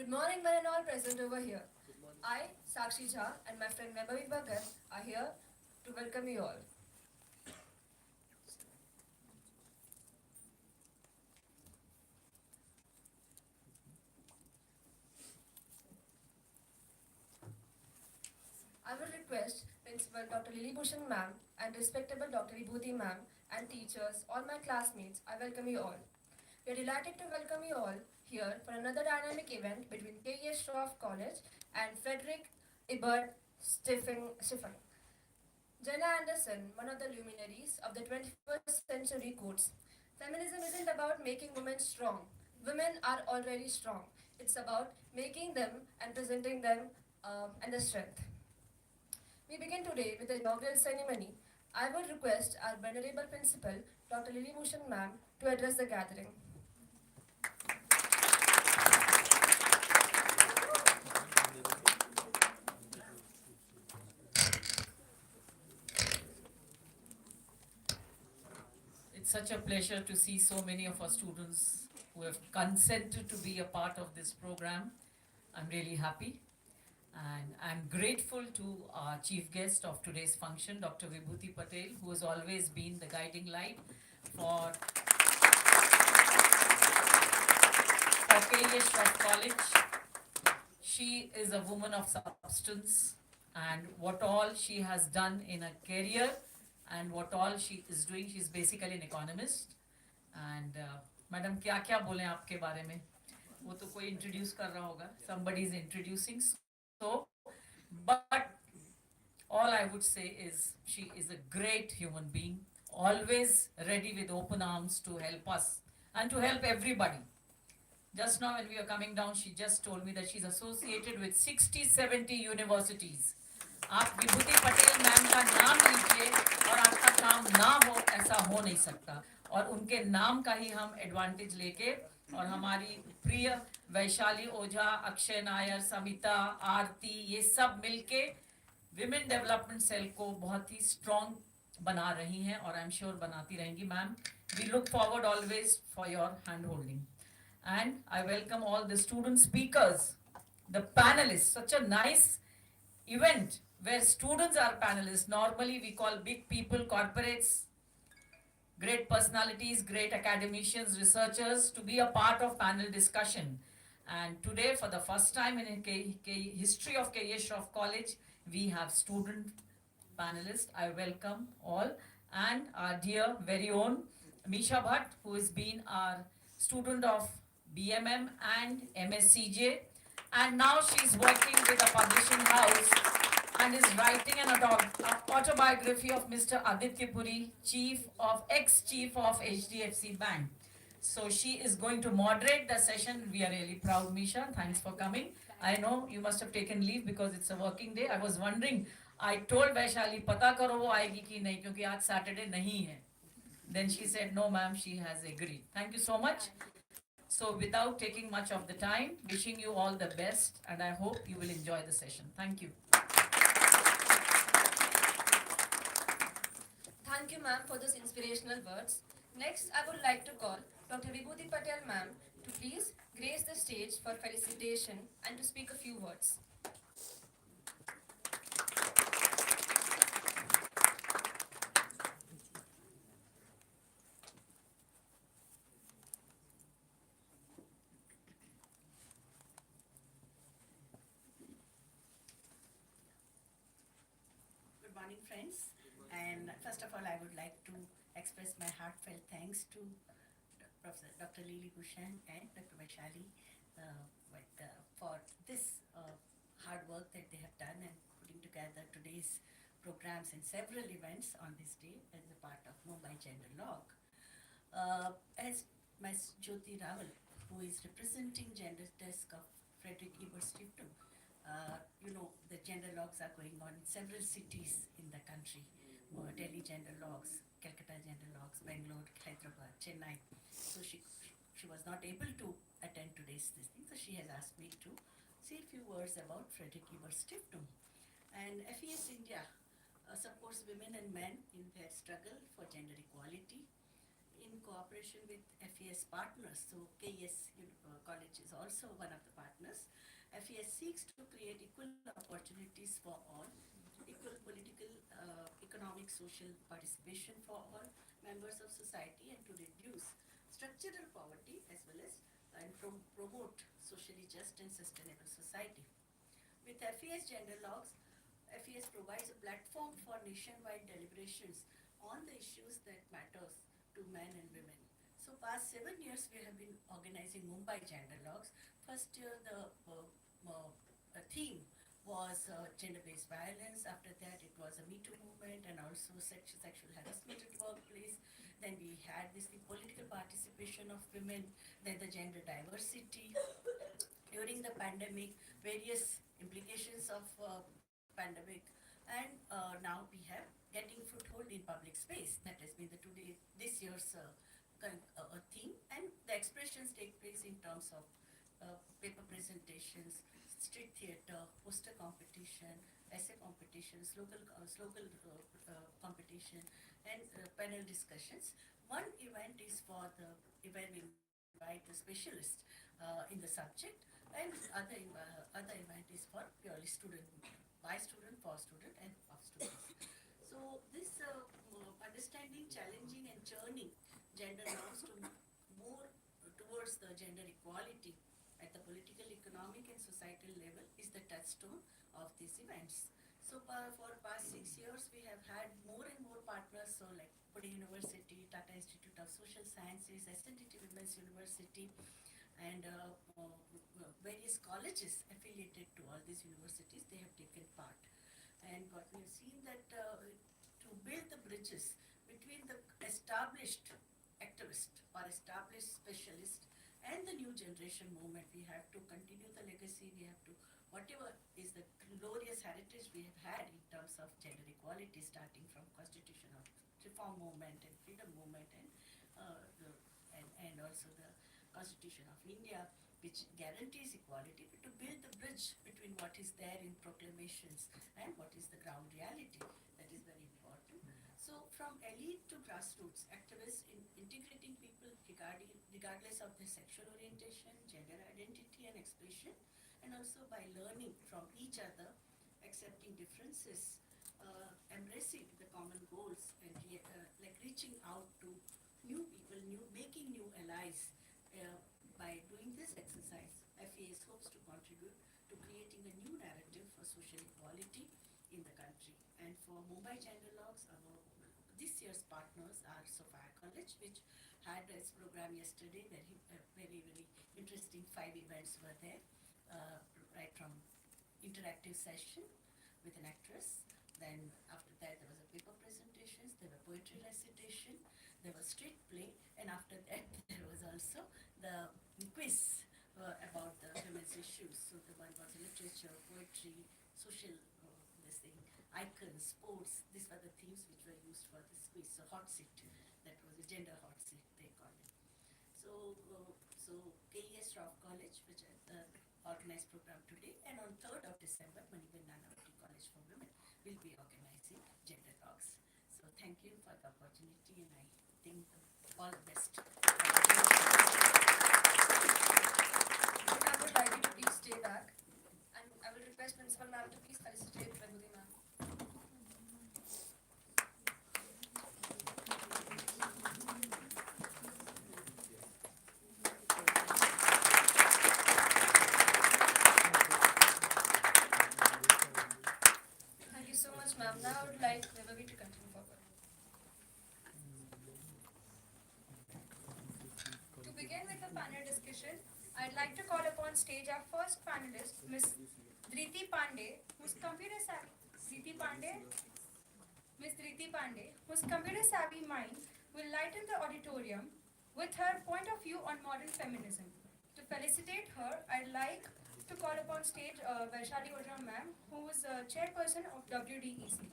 Good morning, one and all present over here. I, Sakshi Jha, and my friend Vaibhavi Bhagat are here to welcome you all. I will request Principal Dr. Lily Bhushan ma'am and respectable Dr. Vibhuti ma'am and teachers, all my classmates, I welcome you all. We are delighted to welcome you all here for another dynamic event between K.E.S. Schroff College and Frederick Ebert Stiftung. Jenna Anderson, one of the luminaries of the 21st century, quotes, "Feminism isn't about making women strong. Women are already strong. It's about making them and presenting them and the strength." We begin today with the inaugural ceremony. I would request our venerable principal, Dr. Lily Bhushan ma'am, to address the gathering. It's such a pleasure to see so many of our students who have consented to be a part of this program. I'm really happy. And I'm grateful to our chief guest of today's function, Dr. Vibhuti Patel, who has always been the guiding light for KES College. She is a woman of substance, and what all she has done in her career and what all she is doing, she's basically an economist. And madam, क्या बोलें आपके बारे में? वो तो कोई introduce कर रहा होगा. Somebody is introducing. So, but all I would say is she is a great human being, always ready with open arms to help us and to help everybody. Just now when we were coming down, she just told me that she's associated with 60-70 universities. आप विभूति Patel ma'am का नाम लीजिए और आपका काम ना हो, ऐसा हो नहीं सकता. और उनके नाम का ही हम एडवांटेज लेके और हमारी प्रिय वैशाली ओझा, अक्षय नायर, समिता, आरती, ये सब मिलके विमेन डेवलपमेंट सेल को बहुत ही स्ट्रॉन्ग बना रही हैं और आई एम श्योर बनाती रहेंगी. Ma'am, we look forward always for your hand holding. And I welcome all the student speakers, the panelists. Such a nice event where students are panelists. Normally we call big people, corporates, great personalities, great academicians, researchers to be a part of panel discussion. And today, for the first time in history of KES College, we have student panelists. I welcome all, and our dear very own Misha Bhatt, who has been our student of BMM and MSCJ, and now she's working with a publishing house and is writing an autobiography of Mr. Aditya Puri, ex-chief of HDFC Bank. So she is going to moderate the session. We are really proud, Misha. Thanks for coming. I know you must have taken leave because it's a working day. I was wondering, I told Vaishali, pata karo wo aayegi ki nahi, kyunki aaj Saturday nahi hai. Then she said, no ma'am, she has agreed. Thank you so much. So without taking much of the time, wishing you all the best, and I hope you will enjoy the session. Thank you. Thank you, ma'am, for those inspirational words. Next, I would like to call Dr. Vibhuti Patel, ma'am, to please grace the stage for felicitation and to speak a few words. Good morning, friends. And first of all, I would like to express my heartfelt thanks to Professor Dr. Lily Bhushan and Dr. Vaishali for this hard work that they have done and putting together today's programs and several events on this day as a part of Mumbai Gender Logue. As Ms. Jyoti Rawal, who is representing Gender Desk of Frederick Ebert Stiftung, you know, the gender logs are going on in several cities in the country. Delhi gender logs, Calcutta gender logs, Bangalore, Hyderabad, Chennai. So she was not able to attend today's this thing. So she has asked me to say a few words about Frederick Ebert Stiftung. And FES India supports women and men in their struggle for gender equality in cooperation with FES partners. So KES College is also one of the partners. FES seeks to create equal opportunities for all, equal political, economic, social participation for all members of society, and to reduce structural poverty as well as and promote socially just and sustainable society. With FES Gender Logs, FES provides a platform for nationwide deliberations on the issues that matters to men and women. So past 7 years we have been organizing Mumbai Gender Logs. First year the theme was gender-based violence. After that it was a Me Too movement and also sexual harassment at workplace. Then we had this the political participation of women, then the gender diversity. During the pandemic, various implications of pandemic, and now we have getting foothold in public space. That has been the this year's theme, and the expressions take place in terms of paper presentations, street theater, poster competition, essay competitions, competition, and panel discussions. One event is for the event we invite the specialist in the subject, and other event is for purely student, by student, for student, and of students. So this understanding, challenging, and churning gender norms to more towards the gender equality at the political, economic, and societal level is the touchstone of these events. So for past 6 years, we have had more and more partners. So like Pune University, Tata Institute of Social Sciences, SNDT Women's University, and various colleges affiliated to all these universities, they have taken part. And what we have seen that to build the bridges between the established activist or established specialist and the new generation movement, we have to continue the legacy. We have to, whatever is the glorious heritage we have had in terms of gender equality, starting from constitution of reform movement and freedom movement, and also the Constitution of India, which guarantees equality, but to build the bridge between what is there in proclamations and what is the ground reality. That is very important. So from elite to grassroots, activists in integrating people regardless of their sexual orientation, gender identity, and expression, and also by learning from each other, accepting differences, embracing the common goals, and like reaching out to new people, making new allies. By doing this exercise, FES hopes to contribute to creating a new narrative for social equality in the country. And for Mumbai Gender Logs, this year's partners are Sophia College, which had its program yesterday. Very interesting 5 events were there, right from interactive session with an actress. Then after that there was a paper presentations, there were poetry recitation, there was street play, and after that there was also the quiz about the women's issues. So the one was literature, poetry, social, this thing, icons, sports. These were the themes which were used for this quiz. So hot seat, that was a gender hot seat they call it. So KES Rao College, which organized program today, and on 3rd of December, Maniben Nanavati College for Women will be organizing gender talks. So thank you for the opportunity, and I think all the best. I would like you to please stay back, and I will request Principal Ma'am to please felicitate Vibhuti Ma'am. Thank you so much, ma'am. Now I would like Vibhuti to continue forward. To begin with the panel discussion, I'd like to call upon stage our first panelist, Ms. Dhriti Pandey, whose computer savvy whose computer savvy mind will lighten the auditorium with her point of view on modern feminism. To felicitate her, I'd like to call upon stage Vaishali Ojha ma'am, who is chairperson of WDEC.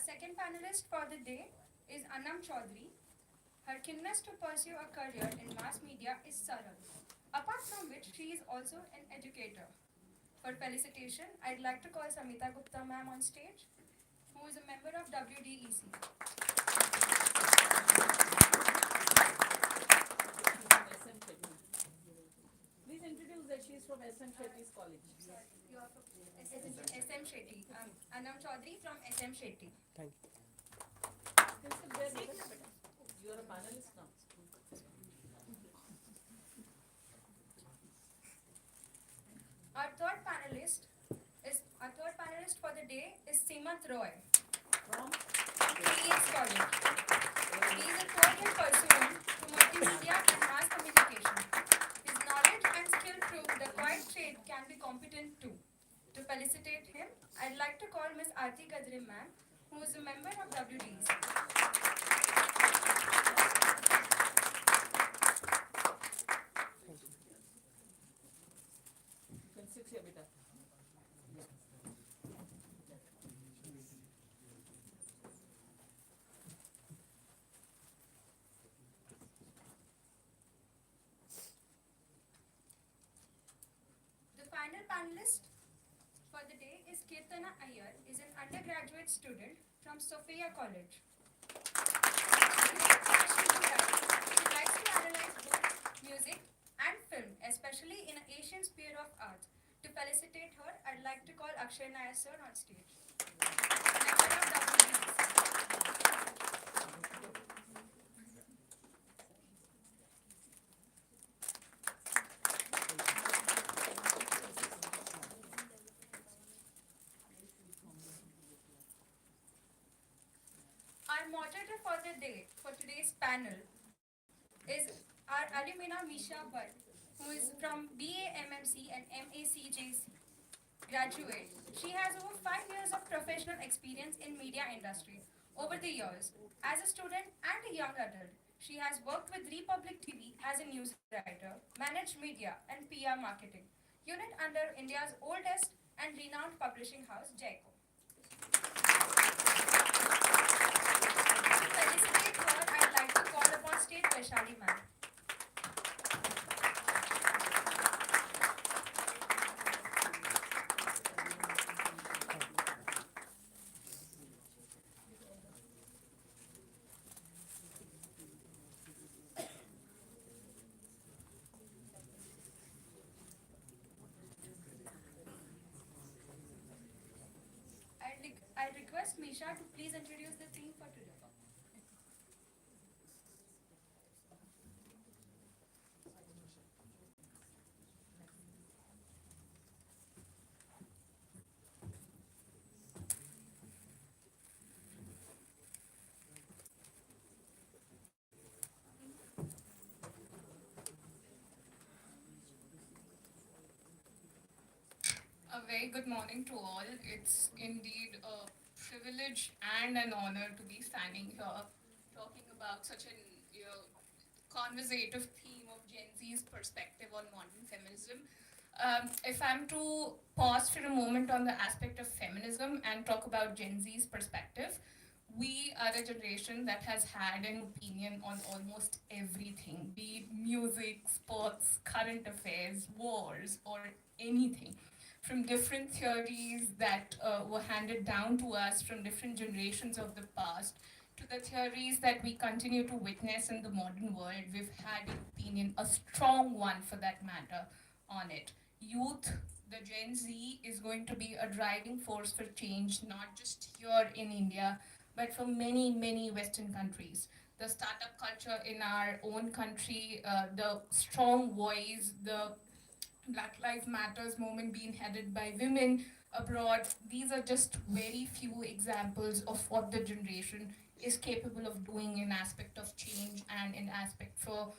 second panelist for the day is Anam Chaudhary. Her keenness to pursue a career in mass media is subtle, apart from which she is also an educator. For felicitation, I'd like to call Samita Gupta ma'am on stage, who is a member of WDEC. Please introduce that she is from SM Shetty's college. You are from SM Shetty. Anam Chaudhary from SM Shetty. You are a panelist now. Our third panelist for the day is Simant Roy From from FES College. He is a third-year pursuant to multimedia and mass communication. His knowledge and skill prove the quiet trade can be competent too. To felicitate him, I'd like to call Miss Aarti Gadre ma'am, who is a member of WDs. you can sit here, beta. The final panelist for the day is Kirtana Iyer, is an undergraduate student from Sophia College. She likes to analyze both music and film, especially in an Asian sphere of art. To felicitate her, I'd like to call Akshay Nair sir on stage. Member of WDC. Our moderator for the day, for today's panel, is our alumina Misha Bhatt, who is from BA MMC and MACJC graduate. She has over 5 years of professional experience in media industry. Over the years, as a student and a young adult, she has worked with Republic TV as a news writer, managed media and PR marketing unit under India's oldest and renowned publishing house, Jaico. To felicitate her, I'd like to call upon stage Vaishali ma'am. I request Misha to please introduce the theme for today. A very good morning to all. It's indeed a privilege and an honor to be standing here talking about such an conversative theme of Gen Z's perspective on modern feminism. If I'm to pause for a moment on the aspect of feminism and talk about Gen Z's perspective, we are a generation that has had an opinion on almost everything, be it music, sports, current affairs, wars, or anything. From different theories that were handed down to us from different generations of the past to the theories that we continue to witness in the modern world, we've had an opinion, a strong one for that matter, on it. Youth, the Gen Z, is going to be a driving force for change, not just here in India, but for many, many Western countries. The startup culture in our own country, the strong voice, the Black Lives Matters movement being headed by women abroad. These are just very few examples of what the generation is capable of doing in aspect of change and in aspect for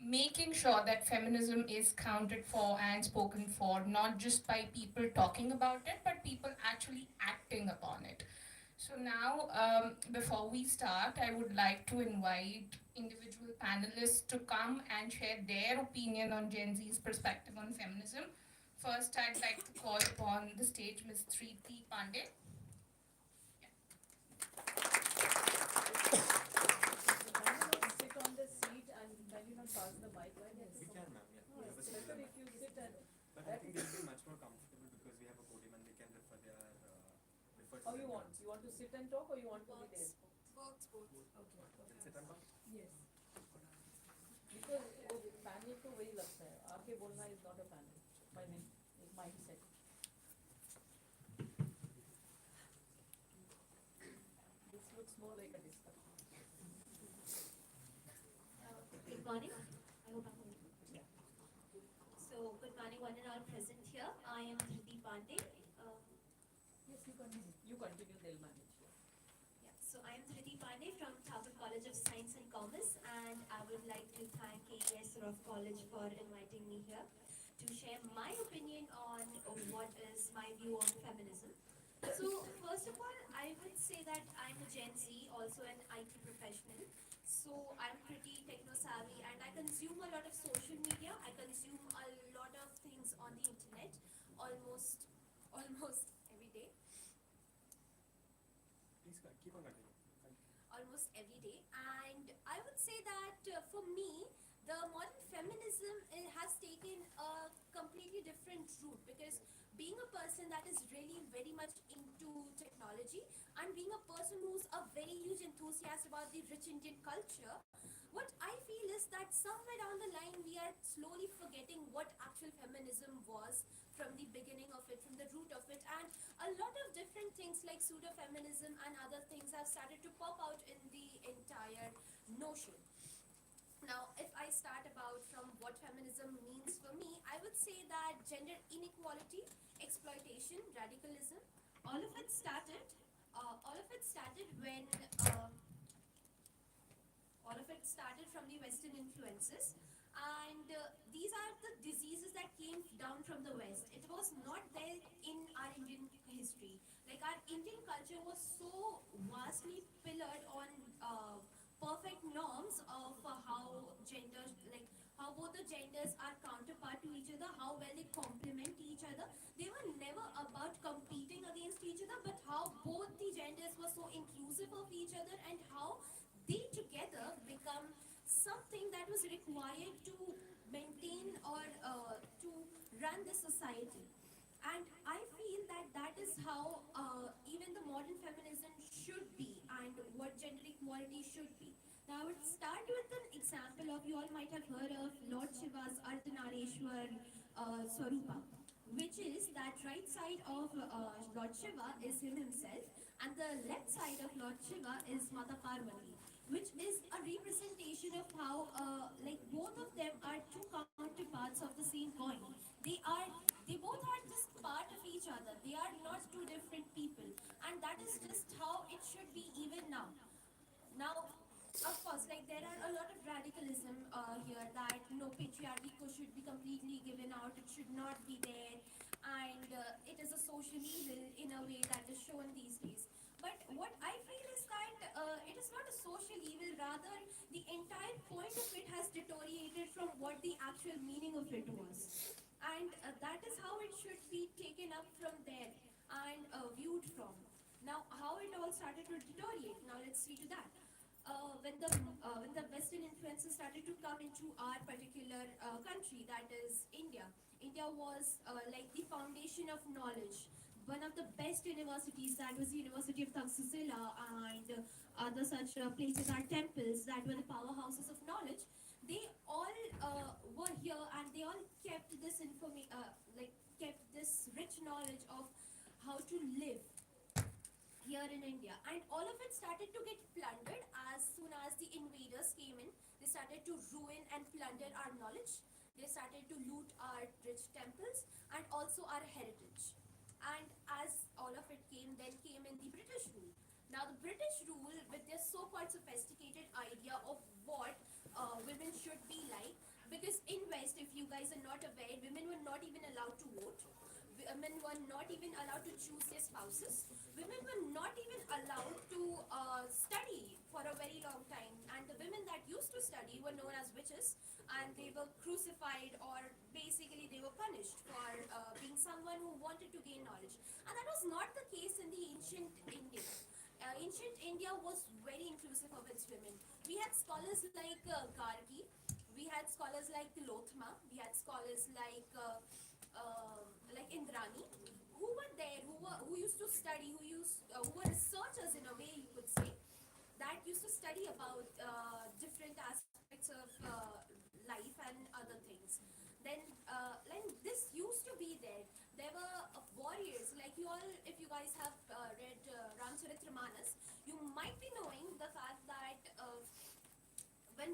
making sure that feminism is counted for and spoken for, not just by people talking about it, but people actually acting upon it. So now, before we start, I would like to invite individual panelists to come and share their opinion on Gen Z's perspective on feminism. First, I'd like to call upon the stage Ms. Triti Pandey. Yeah. Can you not sit on the seat and can you not pass the mic? We can, ma'am, yeah. No, it's better if you sit and. But I think they'll be much more comfortable because we have a podium and they can refer their refer to How you their want? notes. You want to sit and talk or you want to be there? Works both. Okay. Then sit and talk. Yes. Because वो panel तो वही लगता है आके बोलना is not a panel. I mean, एक mindset. This looks more like a discussion. Good morning. I hope I'm audible. Yeah. So, good morning, one and all present here. I am Dhriti Pandey. Yes, you continue. You continue. They'll manage. Yeah. So, I am Dhriti Pandey from Thabur College of Science and Commerce, and I would like to thank KES Roff College for inviting me here to share my opinion on what is my view on feminism. So, first of all, I would say that I'm a Gen Z, also an IT professional. So I'm pretty techno savvy and I consume a lot of social media. I consume a lot of things on the internet almost every day. Please keep on continuing. Almost every day. And I would say that for me, the modern feminism has taken a completely different route because being a person that is really very much into technology and being a person who's a very huge enthusiast about the rich Indian culture, what I feel is that somewhere down the line we are slowly forgetting what actual feminism was from the beginning of it, from the root of it, and a lot of different things like pseudo-feminism and other things have started to pop out in the entire notion. Now, if I start about from what feminism means for me, I would say that gender inequality, exploitation, radicalism, all of it started. All of it started when. All of it started from the Western influences, and these are the diseases that came down from the West. It was not there in our Indian history. Like our Indian culture was so vastly pillared on perfect norms of how genders, like how both the genders are counterpart to each other, how well they complement each other. They were never about competing against each other, but how both the genders were so inclusive of each other and how they together become something that was required to maintain or to run the society. And I feel that that is how even the modern feminism should be and what gender equality should be. Now, I would start with an example of you all might have heard of Lord Shiva's Ardhanareshwar Swarupa, which is that right side of Lord Shiva is him himself, and the left side of Lord Shiva is Mata Parvati, which is a representation of how, like, both of them are two counterparts of the same coin. They both are just part of each other. They are not two different people, and that is just how it should be even now. Now, of course, like there are a lot of radicalism here that no patriarchy should be completely given out. It should not be there, and it is a social evil in a way that is shown these days. But what I feel is that it is not a social evil. Rather, the entire point of it has deteriorated from what the actual meaning of it was, and that is how it should be taken up from there and viewed from. Now, how it all started to deteriorate. Now, let's see to that. When the Western influences started to come into our particular country, that is India. India was like the foundation of knowledge. One of the best universities, that was the University of Taxila, and other such places are temples that were the powerhouses of knowledge. They all were here, and they all kept this like kept this rich knowledge of how to live here in India. And all of it started to get plundered as soon as the invaders came in. They started to ruin and plunder our knowledge. They started to loot our rich temples and also our heritage. And as all of it came, then came in the British rule. Now, the British rule, with their so-called sophisticated idea of what women should be like, because in West, if you guys are not aware, women were not even allowed to vote. Women were not even allowed to choose their spouses. Women were not even allowed to study for a very long time. And the women that used to study were known as witches, and they were crucified, or basically they were punished for being someone who wanted to gain knowledge. And that was not the case in the ancient India. ancient India was very inclusive of its women. We had scholars like Gargi, we had scholars like Lothma, we had scholars like Indrani, who were there, who used to study, who were researchers in a way you could say, that used to study about different aspects of life and other things. Then, like this used to be there. There were warriors, like you all, if you guys have read Ramcharitramanas, you might be knowing the fact that when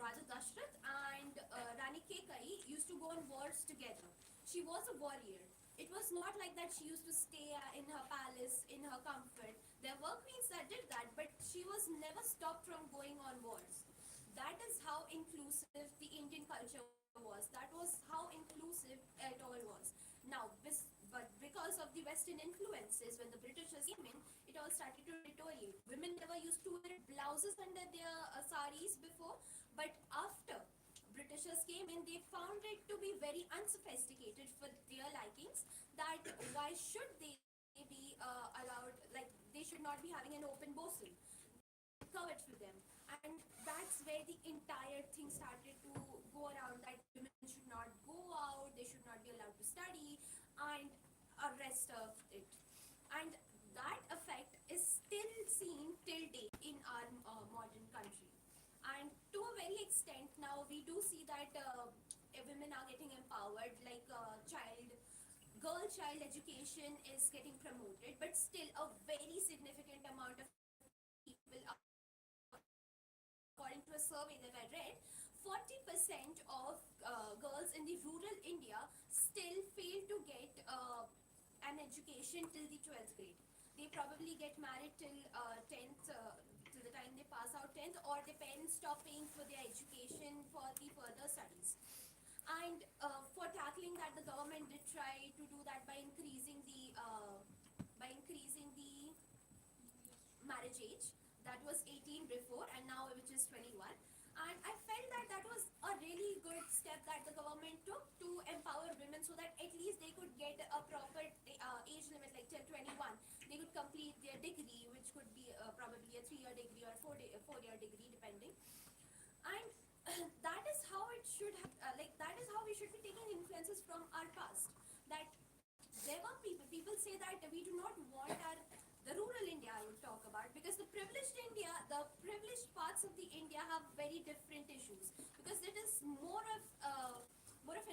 Raja Dashrath and Rani Kekai used to go on wars together, she was a warrior. It was not like that she used to stay in her palace in her comfort. There were queens that did that, but she was never stopped from going on wars. That is how inclusive the Indian culture was. That was how inclusive it all was. Now, but because of the Western influences, when the Britishers came in, it all started to deteriorate. Women never used to wear blouses under their saris before, but after Britishers came in, they found it to be very unsophisticated for their likings. That why should they be allowed? Like they should not be having an open bosom. They should be covered for them, and that's where the entire thing started to go around. That women should not go out, they should not be allowed to study, and a rest of it. And that effect is still seen till date in our modern country. And to a very extent, now we do see that women are getting empowered, like girl child education is getting promoted, but still a very significant amount of people, according to a survey that I read, 40% of girls in the rural India still fail to get an education till the 12th grade. They probably get married till 10th, till the time they pass out 10th, or their parents stop paying for their education for the further studies. And for tackling that, the government did try to do that by increasing the marriage age. That was 18 before, and now which is 21. And I felt that that was a really good step that the government took to empower women, so that at least they could get a proper age limit, like till 21. They could complete their degree, which could be probably a 3-year degree or a 4-year degree, depending. And that is how it should have, like that is how we should be taking influences from our past. That there were people say that we do not want our, the rural India I would talk about, because the privileged parts of the India have very different issues, because it is more of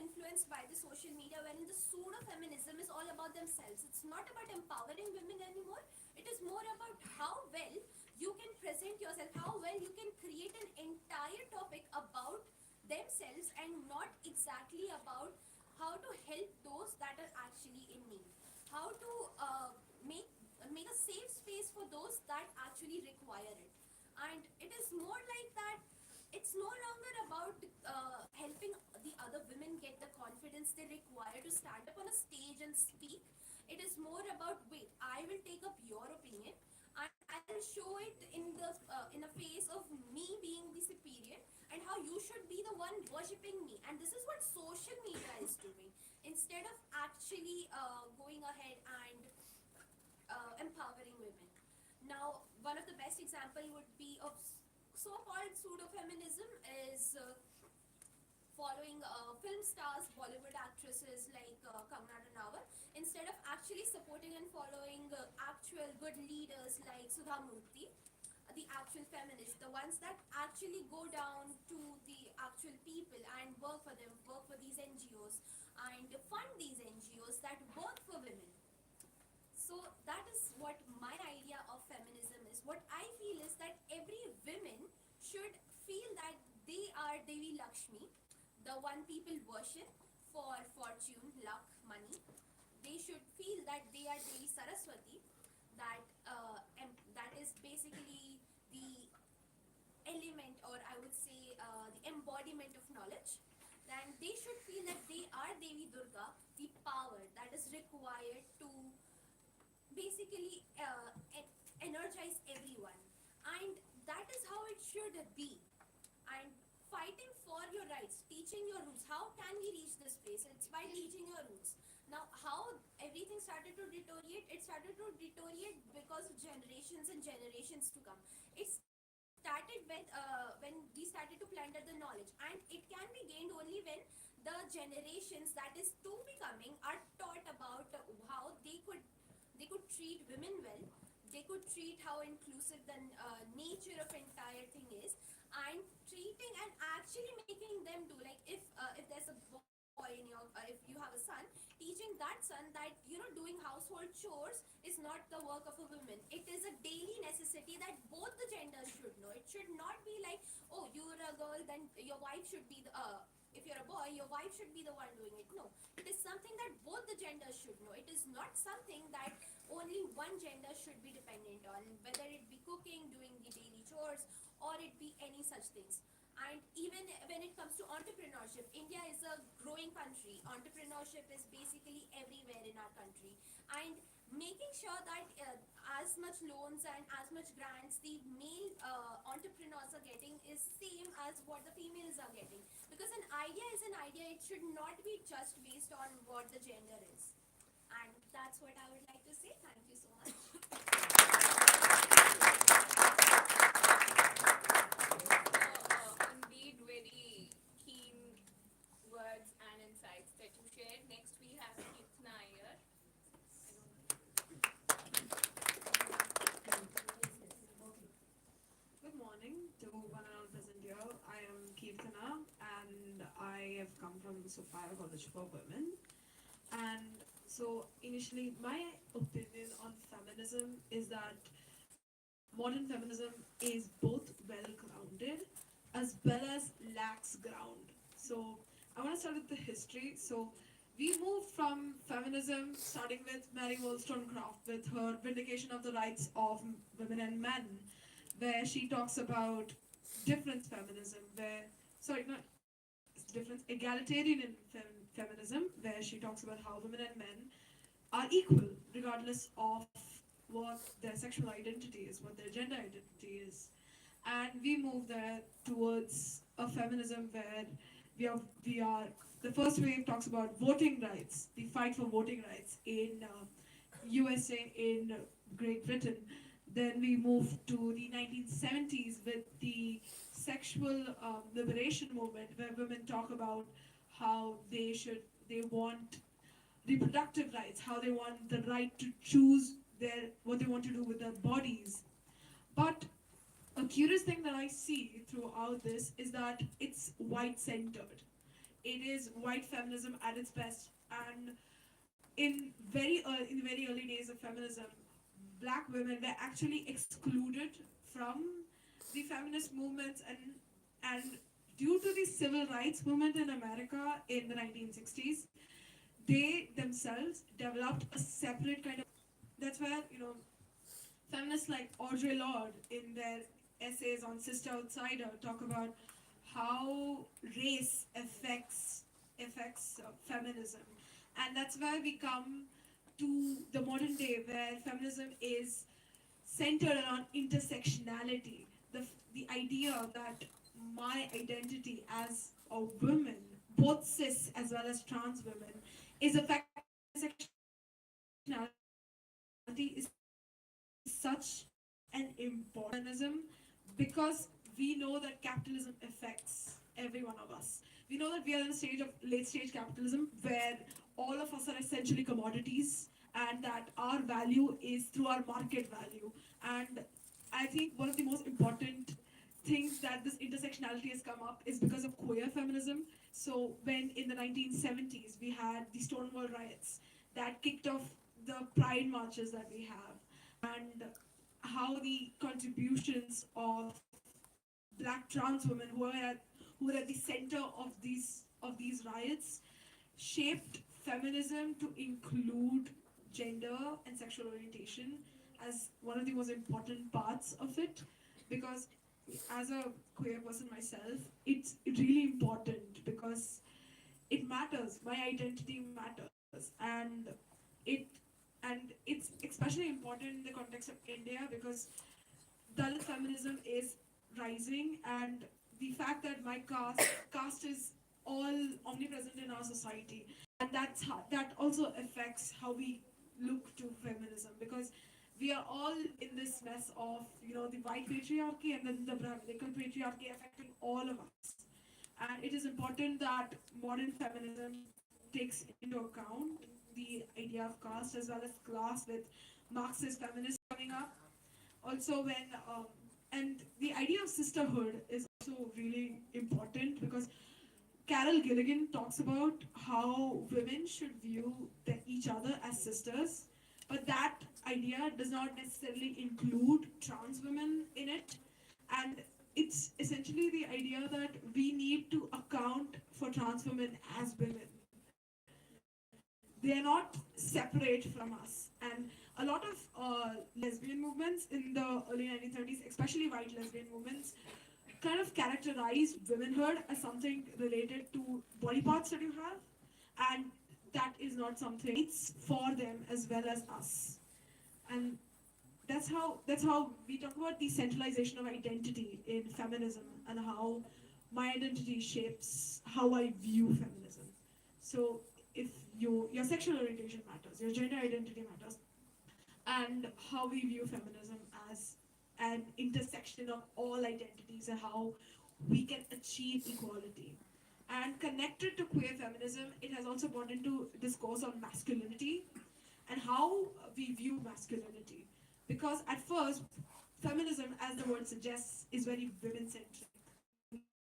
influenced by the social media, wherein the pseudo feminism is all about themselves. It's not about empowering women anymore. It is more about how well you can present yourself, how well you can create an entire topic about themselves, and not exactly about how to help those that are actually in need, how to make a safe space for those that actually require it. And it is more like that. It's no longer about helping the other women get the confidence they require to stand up on a stage and speak. It is more about, wait, I will take up your opinion and I'll show it in a face of me being the superior, and how you should be the one worshipping me. And this is what social media is doing, instead of actually going ahead and empowering women. Now, one of the best example would be of so-called pseudo-feminism is following film stars, Bollywood actresses like Kangana Ranaut, instead of actually supporting and following actual good leaders like Sudha Murthy, the actual feminists, the ones that actually go down to the actual people and work for them, work for these NGOs, and fund these NGOs that work for women. So that is what my idea of feminism is. What I feel is that every woman should feel that they are Devi Lakshmi, the one people worship for fortune, luck, money. They should feel that they are Devi Saraswati, that is basically the element, or I would say the embodiment of knowledge. Then they should feel that they are Devi Durga, the power that is required to basically energize everyone. And that is how it should be. And fighting for your rights, teaching your roots. How can we reach this place? It's by teaching your roots. Now, how everything started to to deteriorate? It started to deteriorate because of generations and generations to come. It started when we started to plunder the knowledge, and it can be gained only when the generations that is to be coming are taught about how they could treat women well. They could treat how inclusive the nature of entire thing is, and treating and actually making them do, like, if there's a boy in your if you have a son, teaching that son that doing household chores is not the work of a woman. It is a daily necessity that both the genders should know. It should not be like, oh, you're a girl, then your wife should be the if you're a boy, your wife should be the one doing it. No, it is something that both the genders should know. It is not something that only one gender should be dependent on, whether it be cooking, doing the daily chores, or it be any such things. And even when it comes to entrepreneurship, India is a growing country. Entrepreneurship is basically everywhere in our country, and making sure that as much loans and as much grants the male entrepreneurs are getting is same as what the females are getting, because an idea is an idea. It should not be just based on what the gender is. And that's what I would like to say. Thank you so much. Indeed, very keen words and insights that you shared. Next, we have Kitna here. Good morning to one and all present here. I am Kirtana and I have come from Sophia College for Women. And so initially my opinion on feminism is that modern feminism is both well grounded as well as lacks ground. So I want to start with the history. So we moved from feminism starting with Mary Wollstonecraft with her vindication of the rights of women and men, where she talks about difference feminism, where sorry, not difference egalitarian in feminism, where she talks about how women and men are equal regardless of what their sexual identity is, what their gender identity is. And we move there towards a feminism where we are the first wave talks about voting rights, the fight for voting rights in USA, in Great Britain. Then we move to the 1970s with the sexual liberation movement, where women talk about how they want reproductive rights, how they want the right to choose what they want to do with their bodies. But a curious thing that I see throughout this is that it's white centered. It is white feminism at its best, and in the very early days of feminism, black women were actually excluded from the feminist movements, and due to the civil rights movement in America in the 1960s, they themselves developed a separate kind of. That's where feminists like Audre Lorde in their essays on Sister Outsider talk about how race affects feminism, and that's where we come to the modern day, where feminism is centered around intersectionality. The idea that my identity as a woman, both cis as well as trans women, is affected by intersectionality is such an important feminism, because we know that capitalism affects every one of us. We know that we are in a stage of late stage capitalism where all of us are essentially commodities, and that our value is through our market value. And I think one of the most important things that this intersectionality has come up is because of queer feminism. So when in the 1970s we had the Stonewall riots that kicked off the pride marches that we have, and how the contributions of black trans women who were at the center of these riots shaped feminism to include gender and sexual orientation as one of the most important parts of it. Because as a queer person myself, it's really important because it matters. My identity matters, it it's especially important in the context of India, because Dalit feminism is rising, and the fact that my caste is all omnipresent in our society, and that also affects how we look to feminism, because we are all in this mess of, the white patriarchy and then the Brahminical patriarchy affecting all of us. And it is important that modern feminism takes into account the idea of caste as well as class, with Marxist feminists coming up. Also, and the idea of sisterhood is also really important, because Carol Gilligan talks about how women should view each other as sisters, but that idea does not necessarily include trans women in it. And it's essentially the idea that we need to account for trans women as women. They are not separate from us. And a lot of lesbian movements in the early 1930s, especially white lesbian movements, kind of characterized womanhood as something related to body parts that you have, and that is not something. It's for them as well as us. And that's how we talk about the centralization of identity in feminism, and how my identity shapes how I view feminism. So if your sexual orientation matters, your gender identity matters, and how we view feminism as an intersection of all identities and how we can achieve equality. And connected to queer feminism, it has also brought into discourse on masculinity and how we view masculinity. Because at first, feminism, as the word suggests, is very women-centric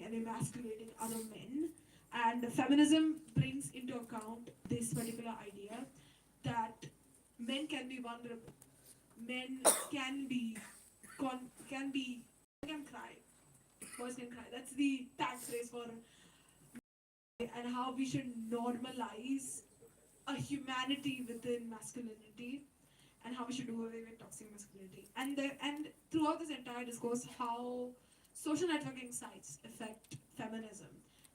and emasculating other men. And feminism brings into account this particular idea that men can be vulnerable, men can cry, boys can cry. That's the tag phrase for, and how we should normalize a humanity within masculinity, and how we should do away with toxic masculinity. And throughout this entire discourse, how social networking sites affect feminism,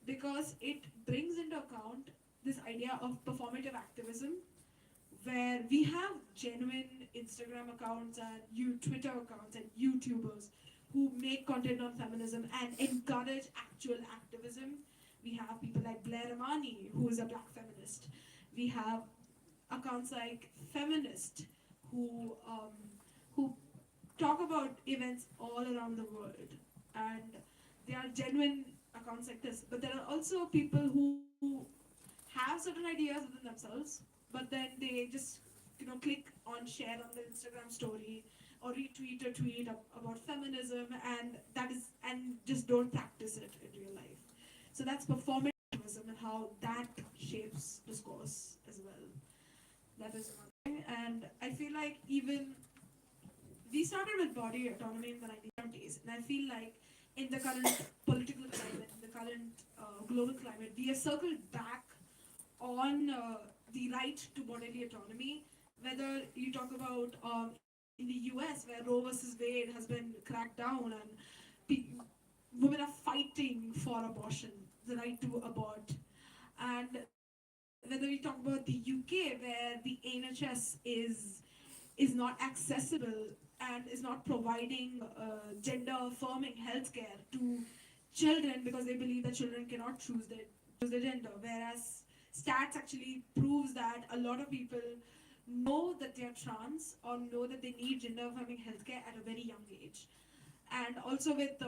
because it brings into account this idea of performative activism, where we have genuine Instagram accounts and Twitter accounts and YouTubers who make content on feminism and encourage actual activism. We have people like Blair Amani, who is a black feminist. We have accounts like Feminist, who talk about events all around the world, and they are genuine accounts like this. But there are also people who have certain ideas within themselves, but then they just click on share on their Instagram story or retweet a tweet about feminism, and just don't practice it in real life. So that's performatism and how that shapes discourse as well. That is one thing. And I feel like even we started with body autonomy in the 1970s, and I feel like in the current political climate, in the current global climate, we have circled back on the right to bodily autonomy. Whether you talk about in the US, where Roe versus Wade has been cracked down, and women are fighting for abortion, the right to abort, and whether we talk about the UK, where the NHS is not accessible and is not providing gender affirming healthcare to children, because they believe that children cannot choose their gender, whereas stats actually proves that a lot of people know that they are trans or know that they need gender affirming healthcare at a very young age. And also with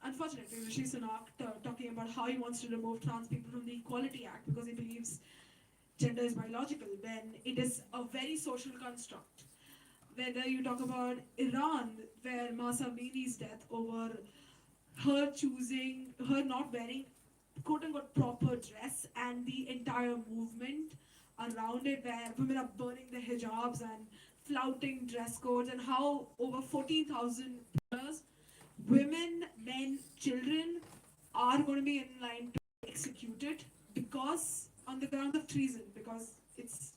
unfortunately Rishi Sunak talking about how he wants to remove trans people from the Equality Act because he believes gender is biological, when it is a very social construct. Whether you talk about Iran, where Mahsa Amini's death over her not wearing quote unquote proper dress, and the entire movement around it, where women are burning their hijabs and flouting dress codes, and how over 14,000 women, men, children are going to be in line to be executed because on the grounds of treason, because it's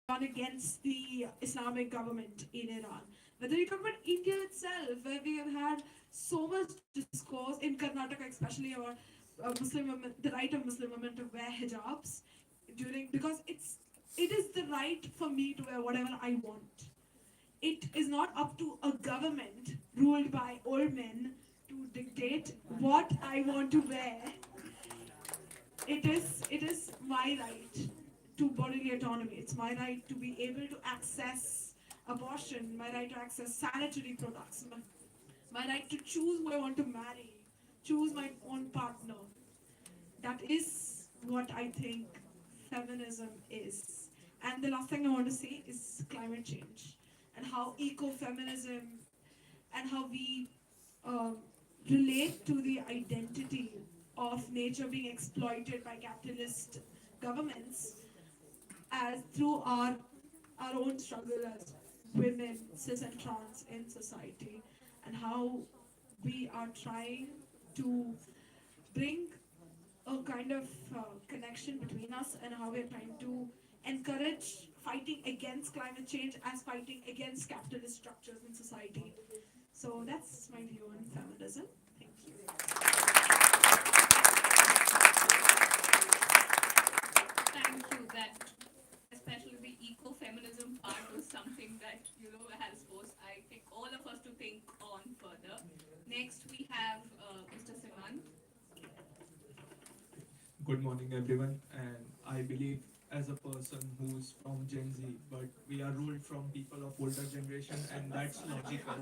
gone against the Islamic government in Iran. Whether you talk about India itself, where we have had so much discourse in Karnataka, especially about Muslim women, the right of Muslim women to wear hijabs because it is the right for me to wear whatever I want. It is not up to a government ruled by old men to dictate what I want to wear. It is my right to bodily autonomy. It's my right to be able to access abortion, my right to access sanitary products, my right to choose who I want to marry, choose my own partner. That is what I think feminism is. And the last thing I want to say is climate change and how ecofeminism and how we um, relate to the identity of nature being exploited by capitalist governments as through our own struggle as women, cis and trans in society, and how we are trying to bring a kind of connection between us and how we're trying to encourage fighting against climate change as fighting against capitalist structures in society. So that's my view on feminism. Thank you. Thank you. That especially the ecofeminism part was something that has forced I think all of us to think on further. Next we have Mr. Simon. Good morning, everyone. And I believe, as a person who's from Gen Z, but we are ruled from people of older generation, and that's logical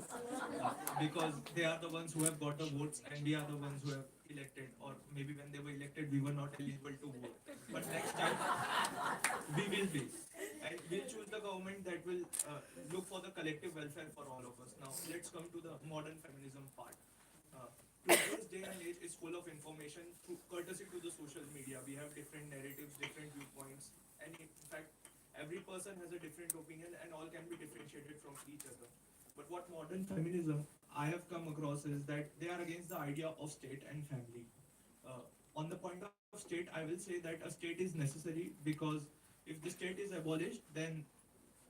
because they are the ones who have got the votes, and we are the ones who have elected. Or maybe when they were elected, we were not eligible to vote. But next time, we will be. And we'll choose the government that will look for the collective welfare for all of us. Now, let's come to the modern feminism part. Uh, Today's day and age is full of information, courtesy to the social media. We have different narratives, different viewpoints, and in fact, every person has a different opinion, and all can be differentiated from each other. But what modern feminism I have come across is that they are against the idea of state and family. On the point of state, I will say that a state is necessary because if the state is abolished, then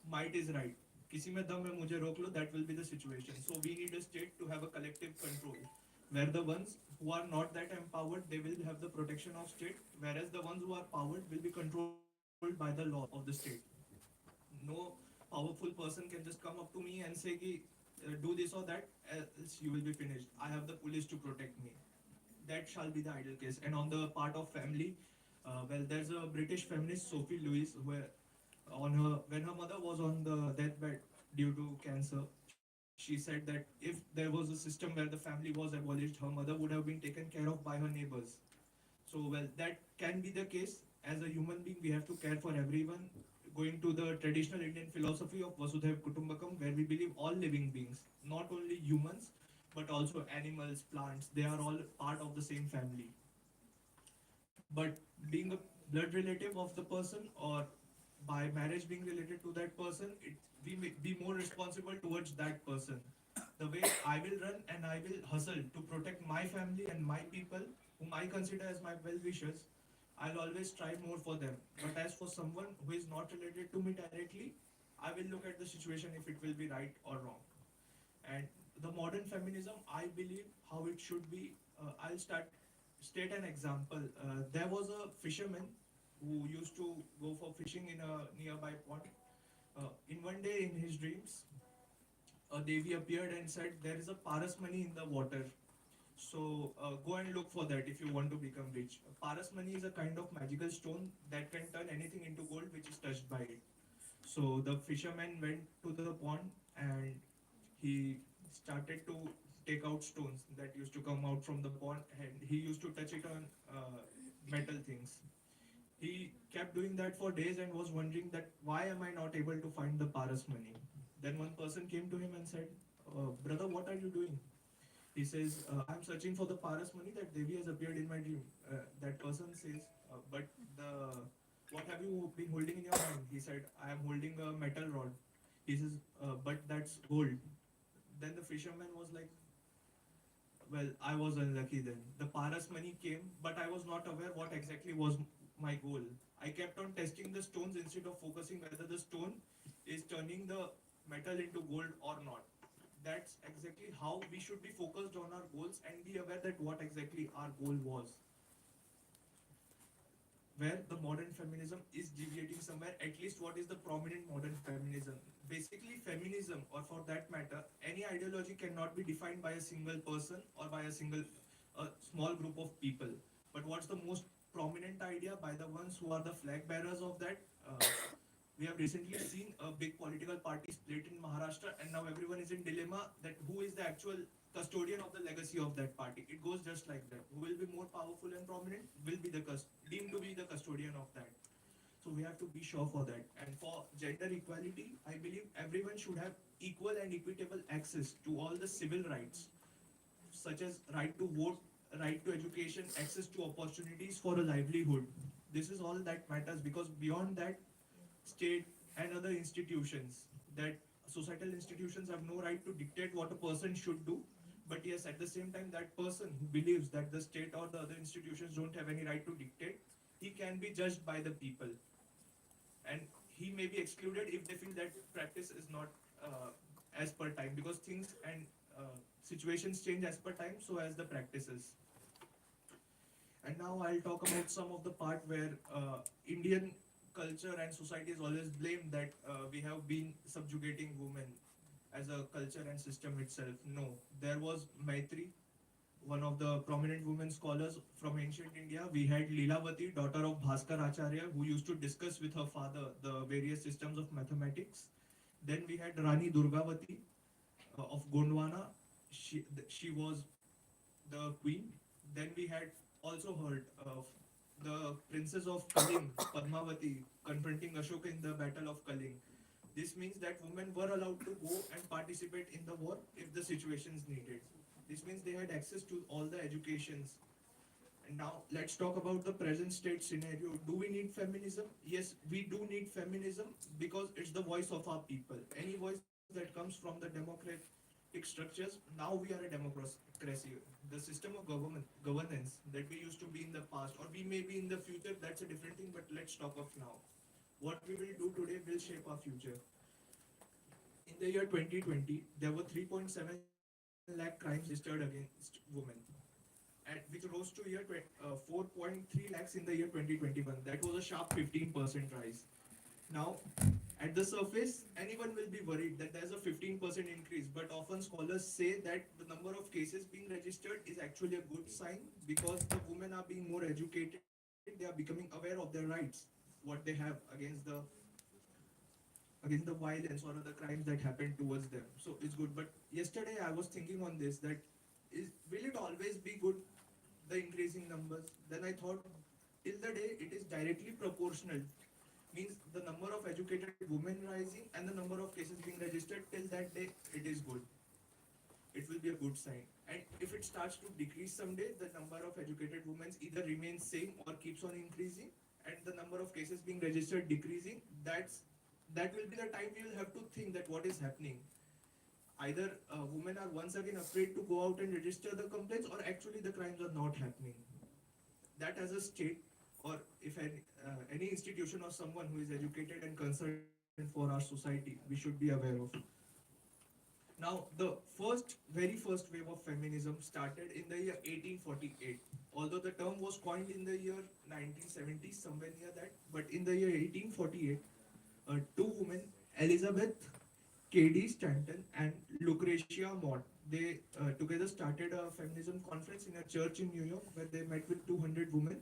might is right. किसी में दम है मुझे रोक लो, that will be the situation. So we need a state to have a collective control, where the ones who are not that empowered, they will have the protection of state, whereas the ones who are powered will be controlled by the law of the state. No powerful person can just come up to me and say ki, do this or that, else you will be finished. I have the police to protect me. That shall be the ideal case. And on the part of family, well, there's a British feminist, Sophie Lewis, where on her when her mother was on the deathbed due to cancer, she said that if there was a system where the family was abolished, her mother would have been taken care of by her neighbors. So, well, that can be the case. As a human being, we have to care for everyone. Going to the traditional Indian philosophy of Vasudhaiv Kutumbakam, where we believe all living beings, not only humans, but also animals, plants, they are all part of the same family. But being a blood relative of the person, or by marriage being related to that person, we may be more responsible towards that person. The way I will run and I will hustle to protect my family and my people, whom I consider as my well wishers, I'll always strive more for them. But as for someone who is not related to me directly, I will look at the situation if it will be right or wrong. And the modern feminism, I believe how it should be. I'll state an example. There was a fisherman who used to go for fishing in a nearby pond. In one day, in his dreams, a devi appeared and said, "There is a paras money in the water. So go and look for that if you want to become rich." Paras money is a kind of magical stone that can turn anything into gold which is touched by it. So the fisherman went to the pond and he started to take out stones that used to come out from the pond, and he used to touch it on metal things. He kept doing that for days and was wondering that why am I not able to find the paras money. Then one person came to him and said, "Brother, what are you doing?" He says, "I'm searching for the paras money that Devi has appeared in my dream." That person says, "But the what have you been holding in your hand?" He said, "I am holding a metal rod." He says, "But that's gold." Then the fisherman was like, "Well, I was unlucky then. The paras money came, but I was not aware what exactly was my goal. I kept on testing the stones instead of focusing whether the stone is turning the metal into gold or not." That's exactly how we should be focused on our goals and be aware that what exactly our goal was. Where the modern feminism is deviating somewhere, at least what is the prominent modern feminism? Basically, feminism, or for that matter, any ideology cannot be defined by a single person or by a small group of people. But what's the most prominent idea by the ones who are the flag bearers of that. We have recently seen a big political party split in Maharashtra, and now everyone is in dilemma that who is the actual custodian of the legacy of that party. It goes just like that. Who will be more powerful and prominent will be deemed to be the custodian of that. So we have to be sure for that. And for gender equality, I believe everyone should have equal and equitable access to all the civil rights, such as right to vote, right to education, access to opportunities for a livelihood. This is all that matters, because beyond that, state and other institutions, that societal institutions have no right to dictate what a person should do. But yes, at the same time, that person who believes that the state or the other institutions don't have any right to dictate, he can be judged by the people, and he may be excluded if they feel that practice is not as per time, because things and situations change as per time, so as the practices. And now I'll talk about some of the part where Indian culture and society is always blamed that we have been subjugating women as a culture and system itself. No, there was Maitri, one of the prominent women scholars from ancient India. We had Leelavati, daughter of Bhaskar Acharya, who used to discuss with her father the various systems of mathematics. Then we had Rani Durgavati of Gondwana. She was the queen. Then we had also heard of the princess of Kaling, Padmavati, confronting Ashoka in the Battle of Kaling. This means that women were allowed to go and participate in the war if the situations needed. This means they had access to all the educations. And now let's talk about the present state scenario. Do we need feminism? Yes, we do need feminism, because it's the voice of our people. Any voice that comes from the democratic structures, now we are a democracy. The system of governance that we used to be in the past, or we may be in the future, that's a different thing, but let's talk of now. What we will do today will shape our future. In the year 2020, there were 3.7 lakh crimes registered against women, and which rose to 4.3 lakhs in the year 2021. That was a sharp 15% rise. Now, at the surface, anyone will be worried that there's a 15% increase, but often scholars say that the number of cases being registered is actually a good sign, because the women are being more educated, they are becoming aware of their rights, what they have against the violence or other crimes that happen towards them. So it's good. But yesterday I was thinking on this, that will it always be good, the increasing numbers? Then I thought, till the day it is directly proportional, means the number of educated women rising and the number of cases being registered, till that day it is good. It will be a good sign. And if it starts to decrease someday, the number of educated women either remains same or keeps on increasing, and the number of cases being registered decreasing, that will be the time we will have to think that what is happening. Either women are once again afraid to go out and register the complaints, or actually the crimes are not happening. That as a state, or if any institution or someone who is educated and concerned for our society, we should be aware of. Now, the very first wave of feminism started in the year 1848. Although the term was coined in the year 1970, somewhere near that, but in the year 1848, two women, Elizabeth Cady Stanton and Lucretia Mott, they together started a feminism conference in a church in New York, where they met with 200 women,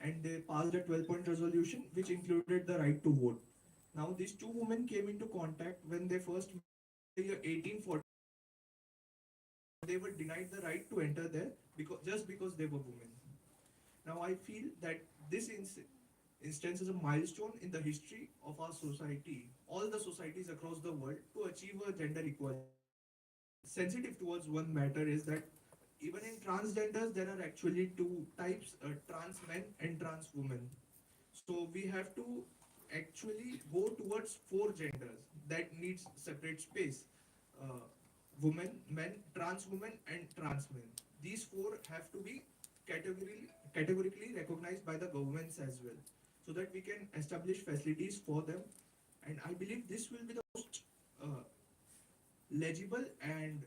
and they passed a 12-point resolution which included the right to vote. Now, these two women came into contact when they first met in the year 1840. They were denied the right to enter there, just because they were women. Now, I feel that this instance is a milestone in the history of our society, all the societies across the world, to achieve a gender equality. Sensitive towards one matter is that even in transgenders, there are actually two types, trans men and trans women. So we have to actually go towards four genders that needs separate space. Uh, Women, men, trans women, and trans men. These four have to be categorically recognized by the governments as well, so that we can establish facilities for them. And I believe this will be the most uh, legible and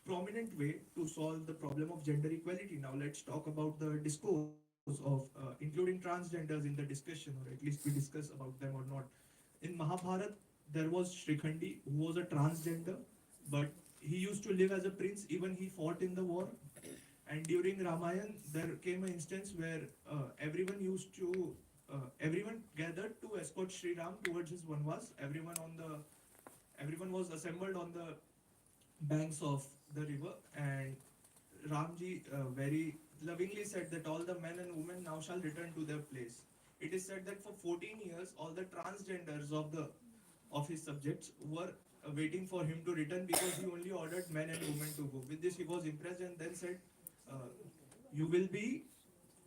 prominent way to solve the problem of gender equality. Now let's talk about the discourse of including transgenders in the discussion, or at least we discuss about them or not. In Mahabharat, there was Shrikhandi, who was a transgender, but he used to live as a prince. Even he fought in the war. And during Ramayan, there came an instance where everyone gathered to escort Sri Ram towards his Vanvas. Everyone was assembled on the banks of the river, and Ramji very lovingly said that all the men and women now shall return to their place. It is said that for 14 years, all the transgenders of his subjects were waiting for him to return because he only ordered men and women to go. With this, he was impressed and then said, uh, "You will be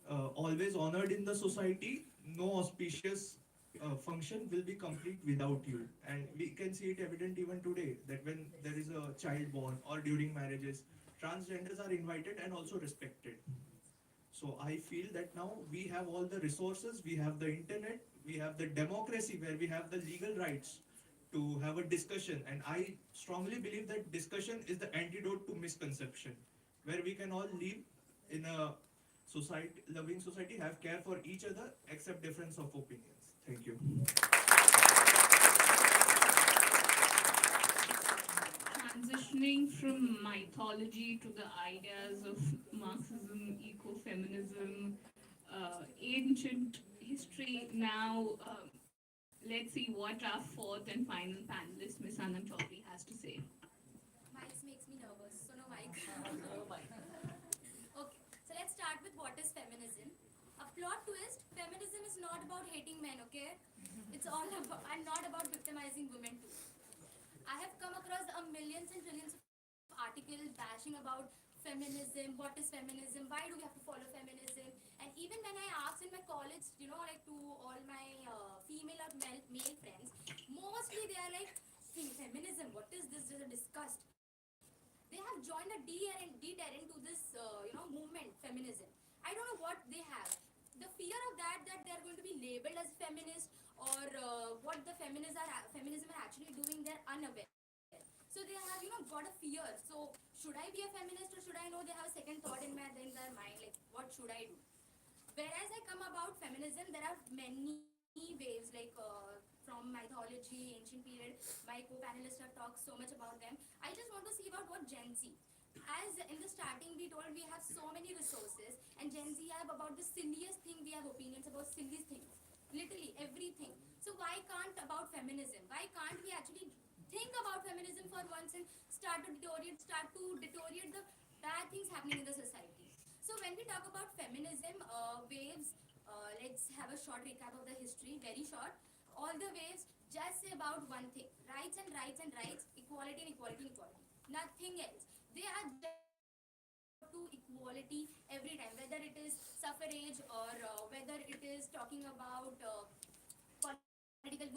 always honored in the society. No auspicious function will be complete without you." And we can see it evident even today that when there is a child born or during marriages, transgenders are invited and also respected. So I feel that now we have all the resources, we have the internet, we have the democracy where we have the legal rights to have a discussion. And I strongly believe that discussion is the antidote to misconception, where we can all live in a society, loving society, have care for each other, accept difference of opinions. Thank you. Transitioning from mythology to the ideas of Marxism, ecofeminism, ancient history. Now, let's see what our fourth and final panelist, Miss Anam Chaudhary, has to say. Mics makes me nervous, so no mic. Oh my. Okay, so let's start with what is feminism. A plot twist: feminism is not about hating men, okay? It's all about, and not about victimizing women too. I have come across a millions and trillions of articles bashing about feminism, what is feminism, why do we have to follow feminism, and even when I asked in my college, like to all my female or male friends, mostly they are like, feminism, what is this? Just a disgust. They have joined a dead end to this, movement, feminism. I don't know what they have. The fear of that they are going to be labeled as feminist, or what the feminism are actually doing, they're unaware. So they have, got a fear. So should I be a feminist, or should I know they have a second thought in their mind, like what should I do? Whereas I come about feminism, there are many waves, like from mythology, ancient period. My co-panelists have talked so much about them. I just want to see about what Gen Z. As in the starting we told, we have so many resources, and Gen Z have about the silliest thing. We have opinions about silly things, literally everything. So why can't about feminism? Why can't we actually think about feminism for once and start to deteriorate the bad things happening in the society? So when we talk about feminism waves, let's have a short recap of the history, very short. All the waves just say about one thing: rights and rights and rights, equality and equality and equality. Nothing else. They are just talking about to equality every time, whether it is suffrage, or whether it is talking about political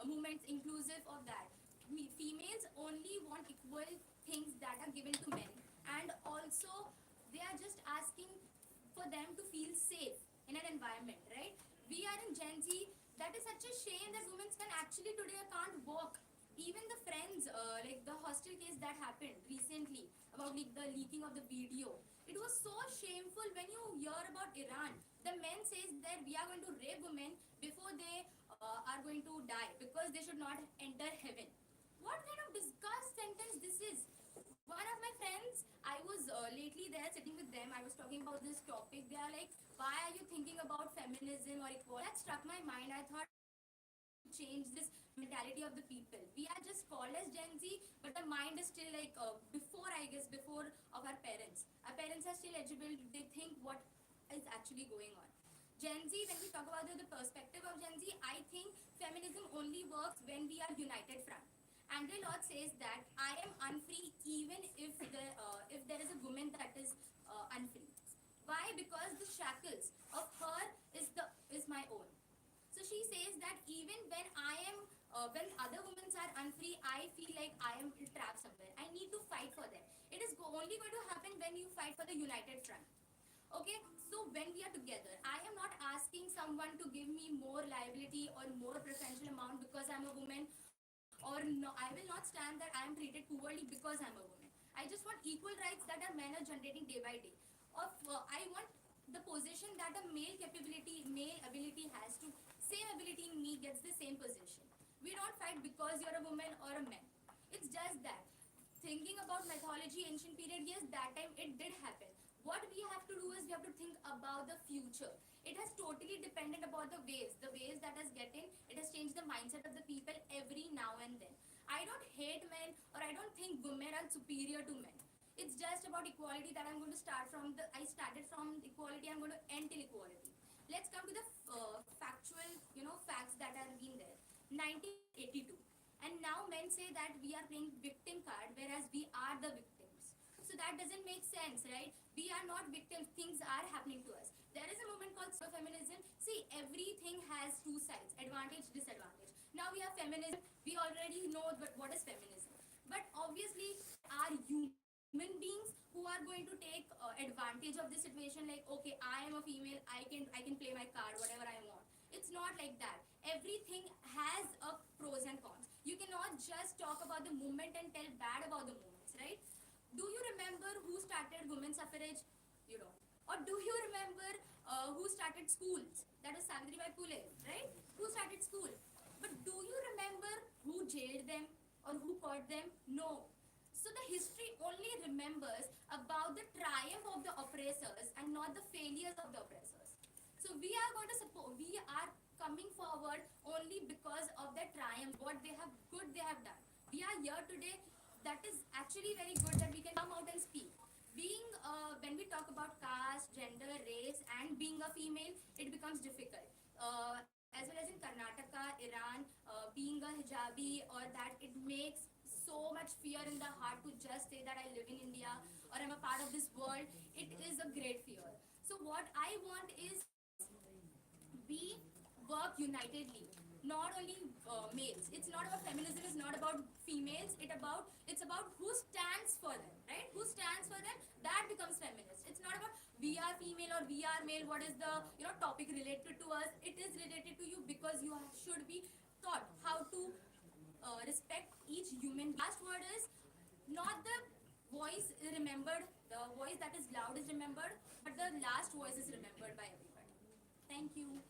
movements inclusive of that. Females only want equal things that are given to men, and also they are just asking for them to feel safe in an environment, right? We are in Gen Z. That is such a shame that women can actually today can't work. Even the friends, like the hostel case that happened recently about the leaking of the video, it was so shameful when you hear about Iran. The men says that we are going to rape women before they are going to die because they should not enter heaven. What kind of disgust sentence this is? One of my friends, I was lately there sitting with them, I was talking about this topic. They are like, why are you thinking about feminism or equality? That struck my mind. I thought I have to change this mentality of the people. We are just called as Gen Z, but the mind is still like before of our parents. Our parents are still eligible. They think what is actually going on. Gen Z, when we talk about the perspective of Gen Z, I think feminism only works when we are united front. Andre Lord says that I am unfree even if there is a woman that is unfree. Why? Because the shackles of her is my own. So she says that even when when other women are unfree, I feel like I am trapped somewhere. I need to fight for them. It is only going to happen when you fight for the united front. Okay, so when we are together, I am not asking someone to give me more liability or more preferential amount because I'm a woman, or no, I will not stand that I am treated poorly because I'm a woman. I just want equal rights that our men are generating day by day. Of I want the position that a male ability has to, same ability in me gets the same position. We don't fight because you're a woman or a man. It's just that. Thinking about mythology, ancient period, yes, that time it did happen. What we have to do is we have to think about the future. It has totally depended about the ways that has getting, it has changed the mindset of the people every now and then. I don't hate men, or I don't think women are superior to men. It's just about equality that I'm going to start from the, I started from equality, I'm going to end till equality. Let's come to the factual, facts that are been there. 1982. And now men say that we are playing victim card, whereas we are the victims. So that doesn't make sense, right? We are not victims. Things are happening to us. There is a movement called feminism. See, everything has two sides, advantage, disadvantage. Now we have feminism. We already know what is feminism. But obviously, are human beings who are going to take advantage of this situation, like, okay, I am a female, I can play my card whatever I want. It's not like that. Everything has a pros and cons. You cannot just talk about the movement and tell bad about the movements, right? Do you remember who started women's suffrage? You don't. Or do you remember who started schools? That was Savitribai Phule, right? Who started school? But do you remember who jailed them or who caught them? No. So the history only remembers about the triumph of the oppressors and not the failures of the oppressors. So we are going to support, we are coming forward only because of their triumph, what they have good they have done. We are here today. That is actually very good that we can come out and speak. Being when we talk about caste, gender, race, and being a female, it becomes difficult. As well as in Karnataka, Iran, being a hijabi, or that it makes so much fear in the heart to just say that I live in India or I'm a part of this world. It is a great fear. So what I want is we work unitedly, not only males. It's not about feminism, is not about females. It's about who stands for them, right? Who stands for them, that becomes feminist. It's not about we are female or we are male. What is the topic related to us? It is related to you because you should be taught how to respect each human. Last word is not the voice remembered, the voice that is loud is remembered, but the last voice is remembered by everybody. Thank you.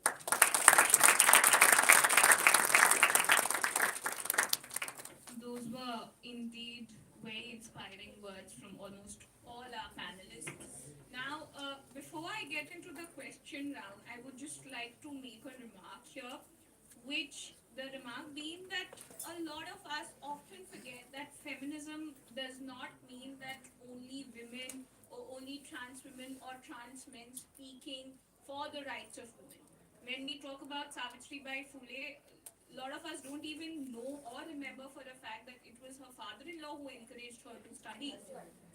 Those were indeed very inspiring words from almost all our panelists. Now, before I get into the question round, I would just like to make a remark here, which the remark being that a lot of us often forget that feminism does not mean that only women or only trans women or trans men speaking for the rights of women. When we talk about Savitribai Phule, a lot of us don't even know or remember for a fact that it was her father-in-law who encouraged her to study.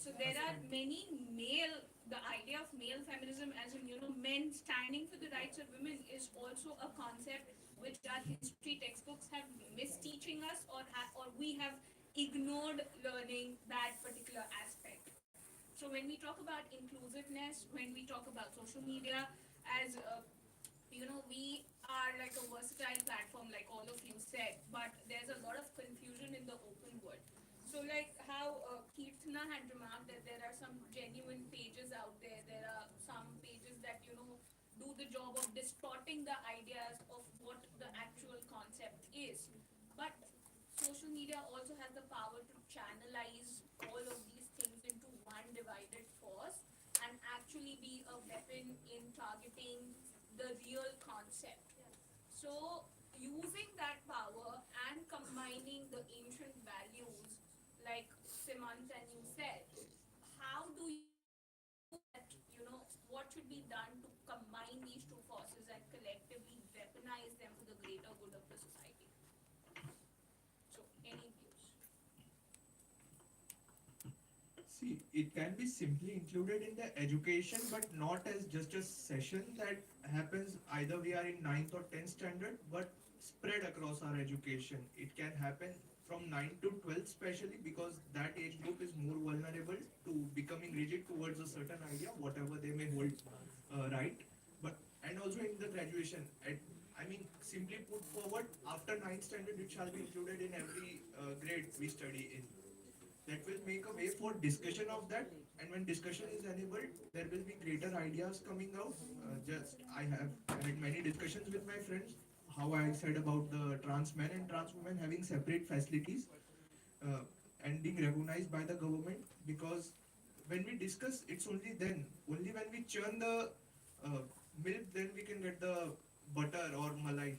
So there are many male, the idea of male feminism as in, men standing for the rights of women is also a concept which our history textbooks have missed teaching us, or we have ignored learning that particular aspect. So when we talk about inclusiveness, when we talk about social media, as we are like a versatile platform, like all of you said, but there's a lot of confusion in the open world. So, like how Kirtana had remarked that there are some genuine pages out there, there are some pages that, do the job of distorting the ideas of what the actual concept is. But social media also has the power to channelize all of these things into one divided force and actually be a weapon in targeting the real concept. So, using that power and combining the ancient values, like Simant and you said, how do you that, what should be done to combine these two forces and collectively weaponize them for the greater good of the society? So, any views? See, it can be simply included in the education, but not as just a session that happens either we are in 9th or 10th standard, but spread across our education. It can happen from 9 to 12 especially because that age group is more vulnerable to becoming rigid towards a certain idea, whatever they may hold right. But and also in the graduation, simply put forward, after 9th standard, it shall be included in every grade we study in. That will make a way for discussion of that, and when discussion is enabled there will be greater ideas coming out. Just I have had many discussions with my friends, how I said about the trans men and trans women having separate facilities uh, and being recognized by the government, because when we discuss, it's only then, only when we churn the milk, then we can get the butter or malai.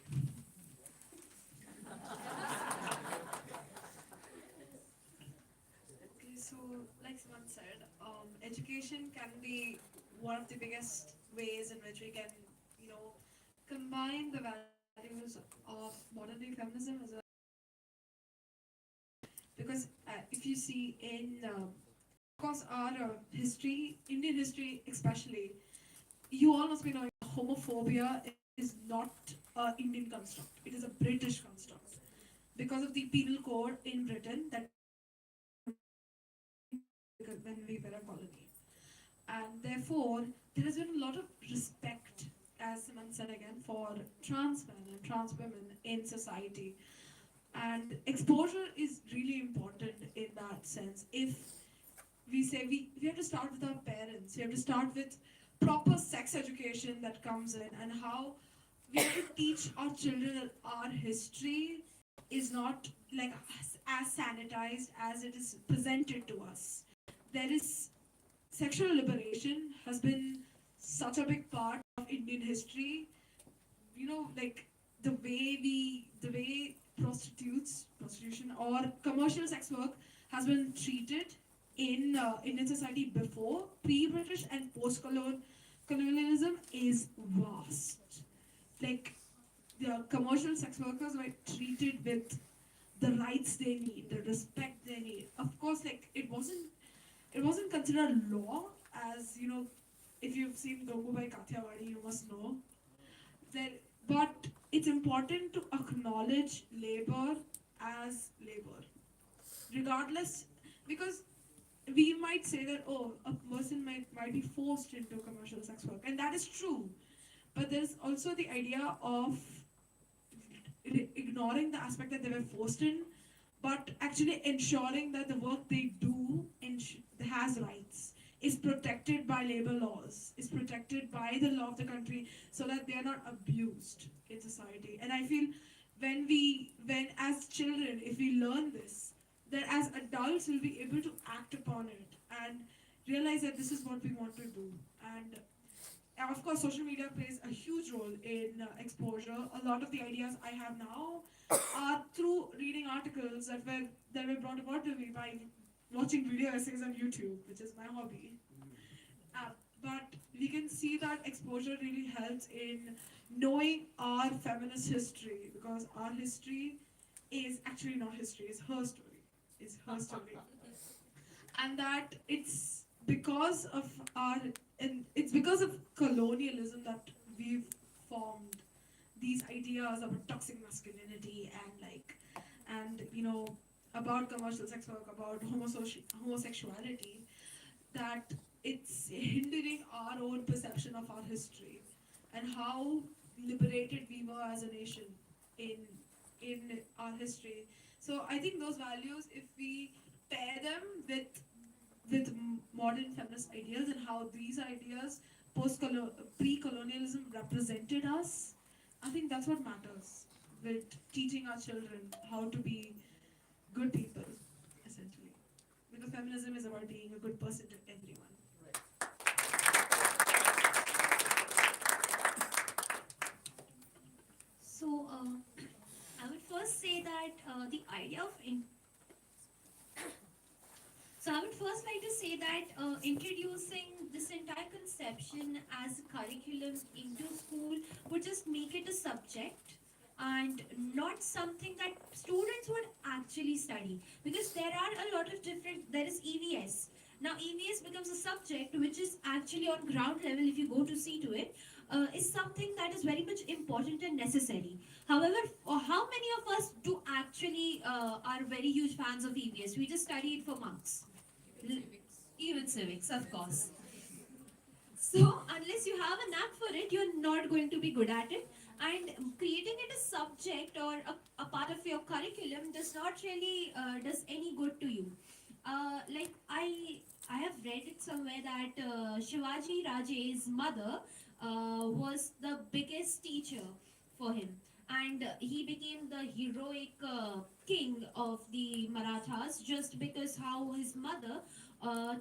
Okay, so like someone said, education can be one of the biggest ways in which we can, you know, combine the values of modern day feminism as well. Because if you see in, of course, our history, Indian history especially, you all must be knowing homophobia is not an Indian construct. It is a British construct because of the penal code in Britain that when we were a colony. And therefore, there has been a lot of respect, as someone said again, for trans men and trans women in society. And exposure is really important in that sense. If we say we have to start with our parents, we have to start with proper sex education that comes in, and how we have to teach our children that our history is not like as sanitized as it is presented to us. There is sexual liberation has been such a big part of Indian history. You know, like the way prostitution or commercial sex work has been treated in Indian society before pre-British and post-colonialism is vast. Like the commercial sex workers were treated with the rights they need, the respect they need. Of course, like it wasn't considered law, as you know, if you've seen Gokubai Kathiawadi, you must know. There, but it's important to acknowledge labor as labor, regardless, because we might say that a person might be forced into commercial sex work, and that is true. But there's also the idea of ignoring the aspect that they were forced in, but actually ensuring that the work they do has rights, is protected by labor laws, is protected by the law of the country, so that they are not abused in society. And I feel when as children, if we learn this, then as adults we'll be able to act upon it and realize that this is what we want to do. And of course, social media plays a huge role in exposure. A lot of the ideas I have now are through reading articles that were brought about to me by watching video essays on YouTube, which is my hobby. But we can see that exposure really helps in knowing our feminist history, because our history is actually not history; it's her story. It's her story, and that because of our it's because of colonialism that we've formed these ideas about toxic masculinity and about commercial sex work, about homosexuality, that it's hindering our own perception of our history and how liberated we were as a nation in in our history. So I think those values, if we pair them with modern feminist ideals and how these ideas pre-colonialism represented us, I think that's what matters with teaching our children how to be good people, essentially. Because feminism is about being a good person to everyone. So, I would first say that the idea of so I would first like to say that introducing this entire conception as a curriculum into school would just make it a subject and not something that students would actually study, because there are a lot of there is EVS. Now EVS becomes a subject which is actually on ground level, if you go to see to it, is something that is very much important and necessary. However, how many of us do actually are very huge fans of EVS? We just study it for months. Even civics, of course. So, unless you have a knack for it, you're not going to be good at it. And creating it a subject or a part of your curriculum does not really does any good to you. Like I have read it somewhere that Shivaji Raje's mother was the biggest teacher for him. and he became the heroic king of the Marathas just because how his mother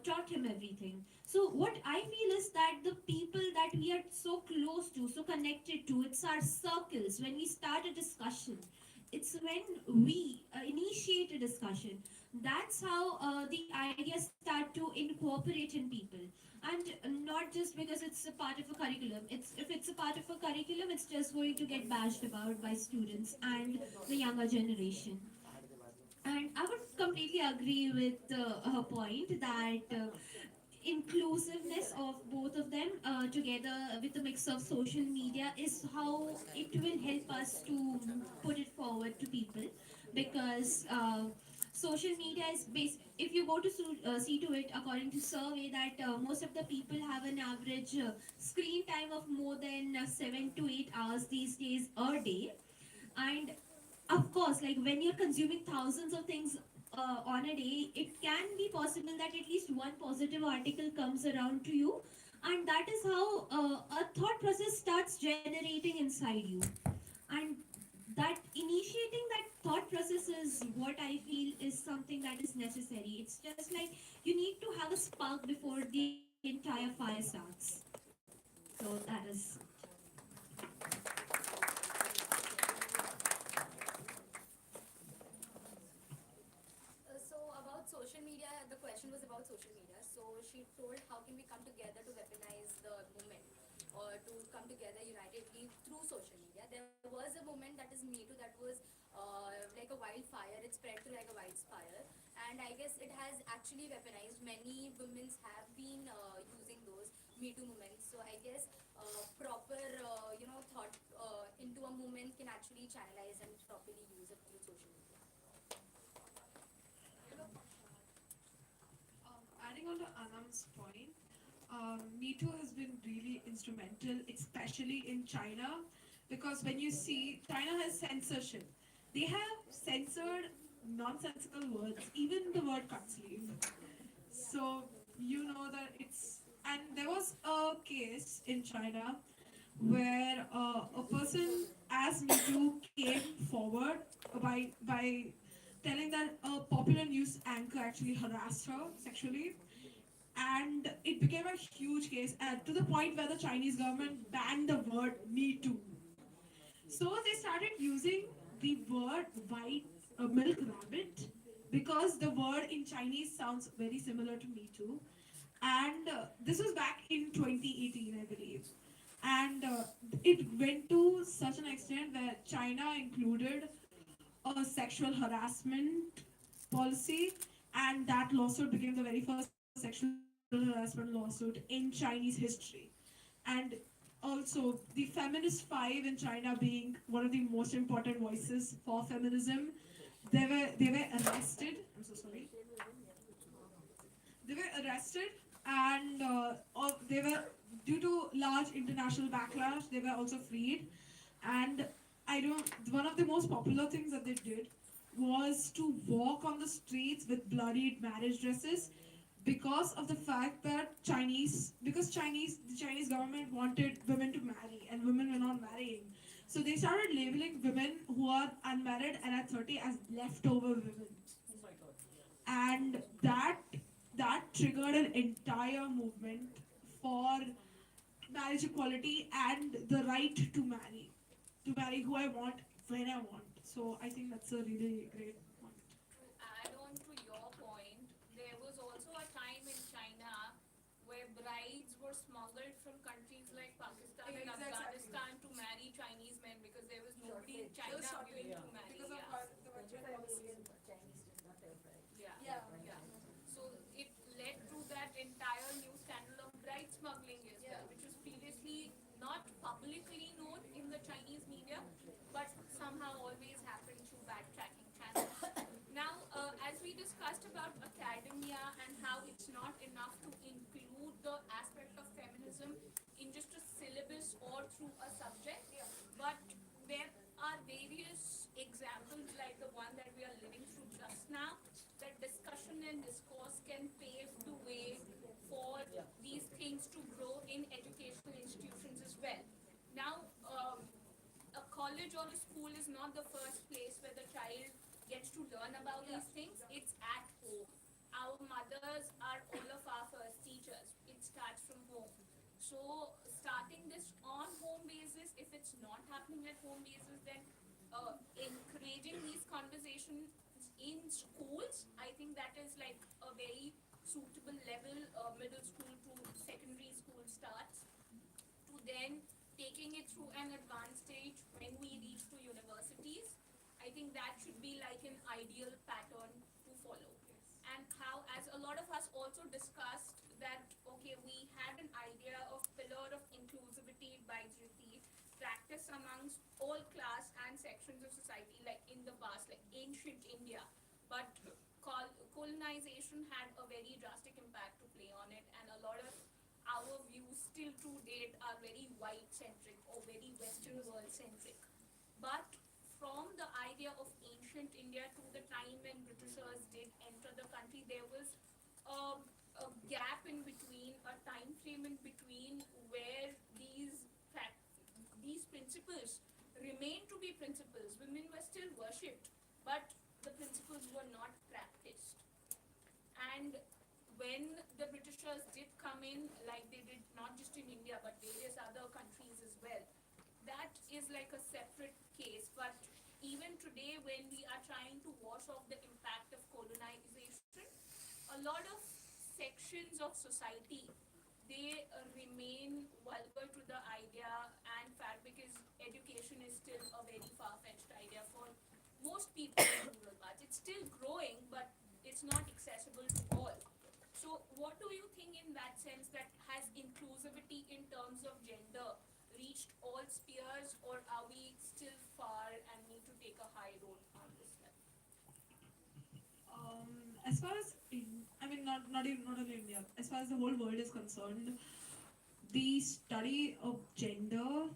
taught him everything. So what I feel is that the people that we are so close to, so connected to, it's our circles. When we start a discussion, it's when we initiate a discussion. That's how the ideas start to incorporate in people, and not just because it's a part of a curriculum. It's if it's a part of a curriculum, it's just going to get bashed about by students and the younger generation. And I would completely agree with her point that inclusiveness of both of them together with a mix of social media is how it will help us to put it forward to people, because social media is based, if you go to see to it according to survey, that most of the people have an average screen time of more than 7 to 8 hours these days a day. And of course, like when you're consuming thousands of things on a day, it can be possible that at least one positive article comes around to you, and that is how a thought process starts generating inside you. And that initiating that thought process is what I feel is something that is necessary. It's just like you need to have a spark before the entire fire starts. So that is. So about social media, the question was about social media. So she told, how can we come together to weaponize the movement or to come together unitedly through social media? There was a movement that is Me Too that was like a wildfire. It spread through like a wildfire, and I guess it has actually weaponized. Many women have been using those Me Too movements. So I guess proper thought into a movement can actually channelize and properly use it through social media. Adding on to Anam's point, Me Too has been really instrumental, especially in China, because when you see, China has censorship. They have censored nonsensical words, even the word cut sleeve. So you know that it's, and there was a case in China where a person as Me Too came forward by telling that a popular news anchor actually harassed her sexually, and it became a huge case to the point where the Chinese government banned the word Me Too. So they started using the word white milk rabbit, because the word in Chinese sounds very similar to Me Too. And this was back in 2018, I believe. And it went to such an extent where China included a sexual harassment policy, and that lawsuit became the very first sexual harassment lawsuit in Chinese history. And also, the Feminist Five in China being one of the most important voices for feminism, they were arrested. I'm so sorry. They were arrested, and they were, due to large international backlash, they were also freed. And I don't. One of the most popular things that they did was to walk on the streets with bloodied marriage dresses, because of the fact that the Chinese government wanted women to marry, and women were not marrying. So they started labeling women who are unmarried and at 30 as leftover women, Oh my God. and that triggered an entire movement for marriage equality and the right to marry who I want when I want. So I think that's a really great point. To add on to your point, there was also a time in China where brides were smuggled from countries like Pakistan and Exactly. Afghanistan to marry Chinese men because there was nobody in China willing to marry. Because of the budget 25 policy. million Chinese did not have rights. Yeah, Yeah. yeah. So it led to that entire new scandal of bride smuggling as well, which was previously not publicly known in the Chinese media, but somehow always happened through backtracking channels. Now, as we discussed about academia and how it's not enough to include the aspect of feminism in just a syllabus or through a subject, but there are various examples like the one that we are living through just now, that discussion and discourse can pave the way for these things to grow in educational institutions as well. Now, according college or the school is not the first place where the child gets to learn about these things. It's at home. Our mothers are all of our first teachers. It starts from home. So starting this on home basis, if it's not happening at home basis, then encouraging these conversations in schools, I think that is like a very suitable level. Middle school to secondary school starts, to then taking it through an advanced stage when we reach to universities. I think that should be like an ideal pattern to follow. And how, as a lot of us also discussed, that okay, we had an idea of pillar of inclusivity by Jyoti, practice amongst all class and sections of society, like in the past, like ancient India. But colonization had a very drastic impact to play on it, and a lot of our views still to date are very white centric or very Western world centric. But from the idea of ancient India to the time when Britishers did enter the country, there was a gap in between, a time frame in between, where these principles remained to be principles. Women were still worshipped, but the principles were not practiced. And when the Britishers did come in, like they did not just in India but various other countries as well, that is like a separate case. But even today, when we are trying to wash off the impact of colonization, a lot of sections of society, they remain vulgar to the idea, and fact, because education is still a very far-fetched idea for most people in rural parts. It's still growing, but it's not accessible to all. So what do you think in that sense, that has inclusivity in terms of gender reached all spheres, or are we still far and need to take a high road on this level? As far as I mean, not only India, as far as the whole world is concerned, the study of gender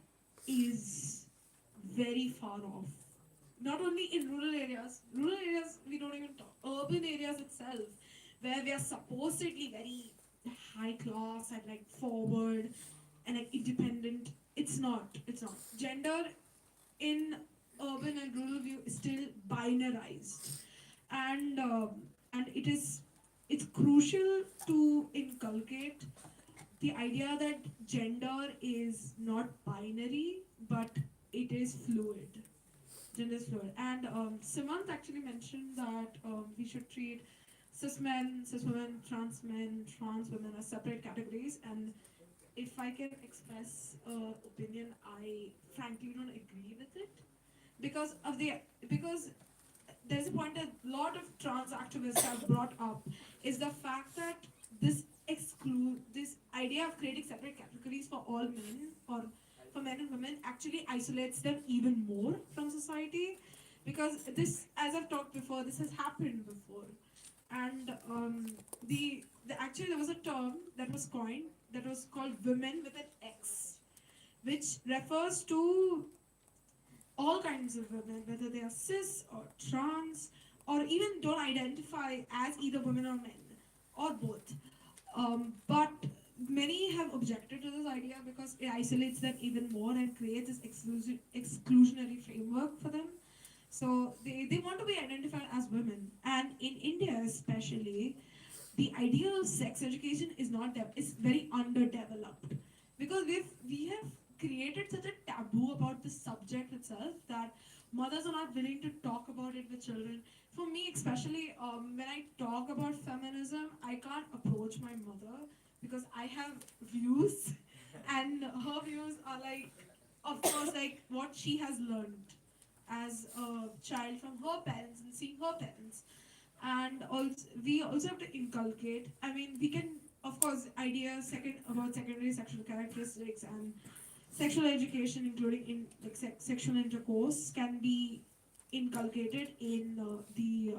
is very far off. Not only in rural areas we don't even talk, urban areas itself, where we are supposedly very high class and like forward and like independent. It's not. It's not. Gender in urban and rural view is still binarized, and it's crucial to inculcate the idea that gender is not binary, but it is fluid. Gender is fluid. And Simant actually mentioned that we should treat cis men, cis women, trans women as separate categories. And if I can express opinion, I frankly don't agree with it because there's a point that a lot of trans activists have brought up is the fact that this idea of creating separate categories for all men or for men and women actually isolates them even more from society, because this, as I've talked before, this has happened before. And actually there was a term that was coined that was called women with an X, which refers to all kinds of women, whether they are cis or trans, or even don't identify as either women or men, or both. But many have objected to this idea because it isolates them even more and creates this exclusionary framework for them. So they want to be identified as women. And in India especially, the idea of sex education is very underdeveloped, because we have created such a taboo about the subject itself that mothers are not willing to talk about it with children. For me especially, when I talk about feminism, I can't approach my mother because I have views and her views are like, of course, like what she has learned as a child from her parents and seeing her parents. And also we also have to inculcate, I mean, we can, of course, ideas about secondary sexual characteristics and sexual education, including in like sexual intercourse, can be inculcated in the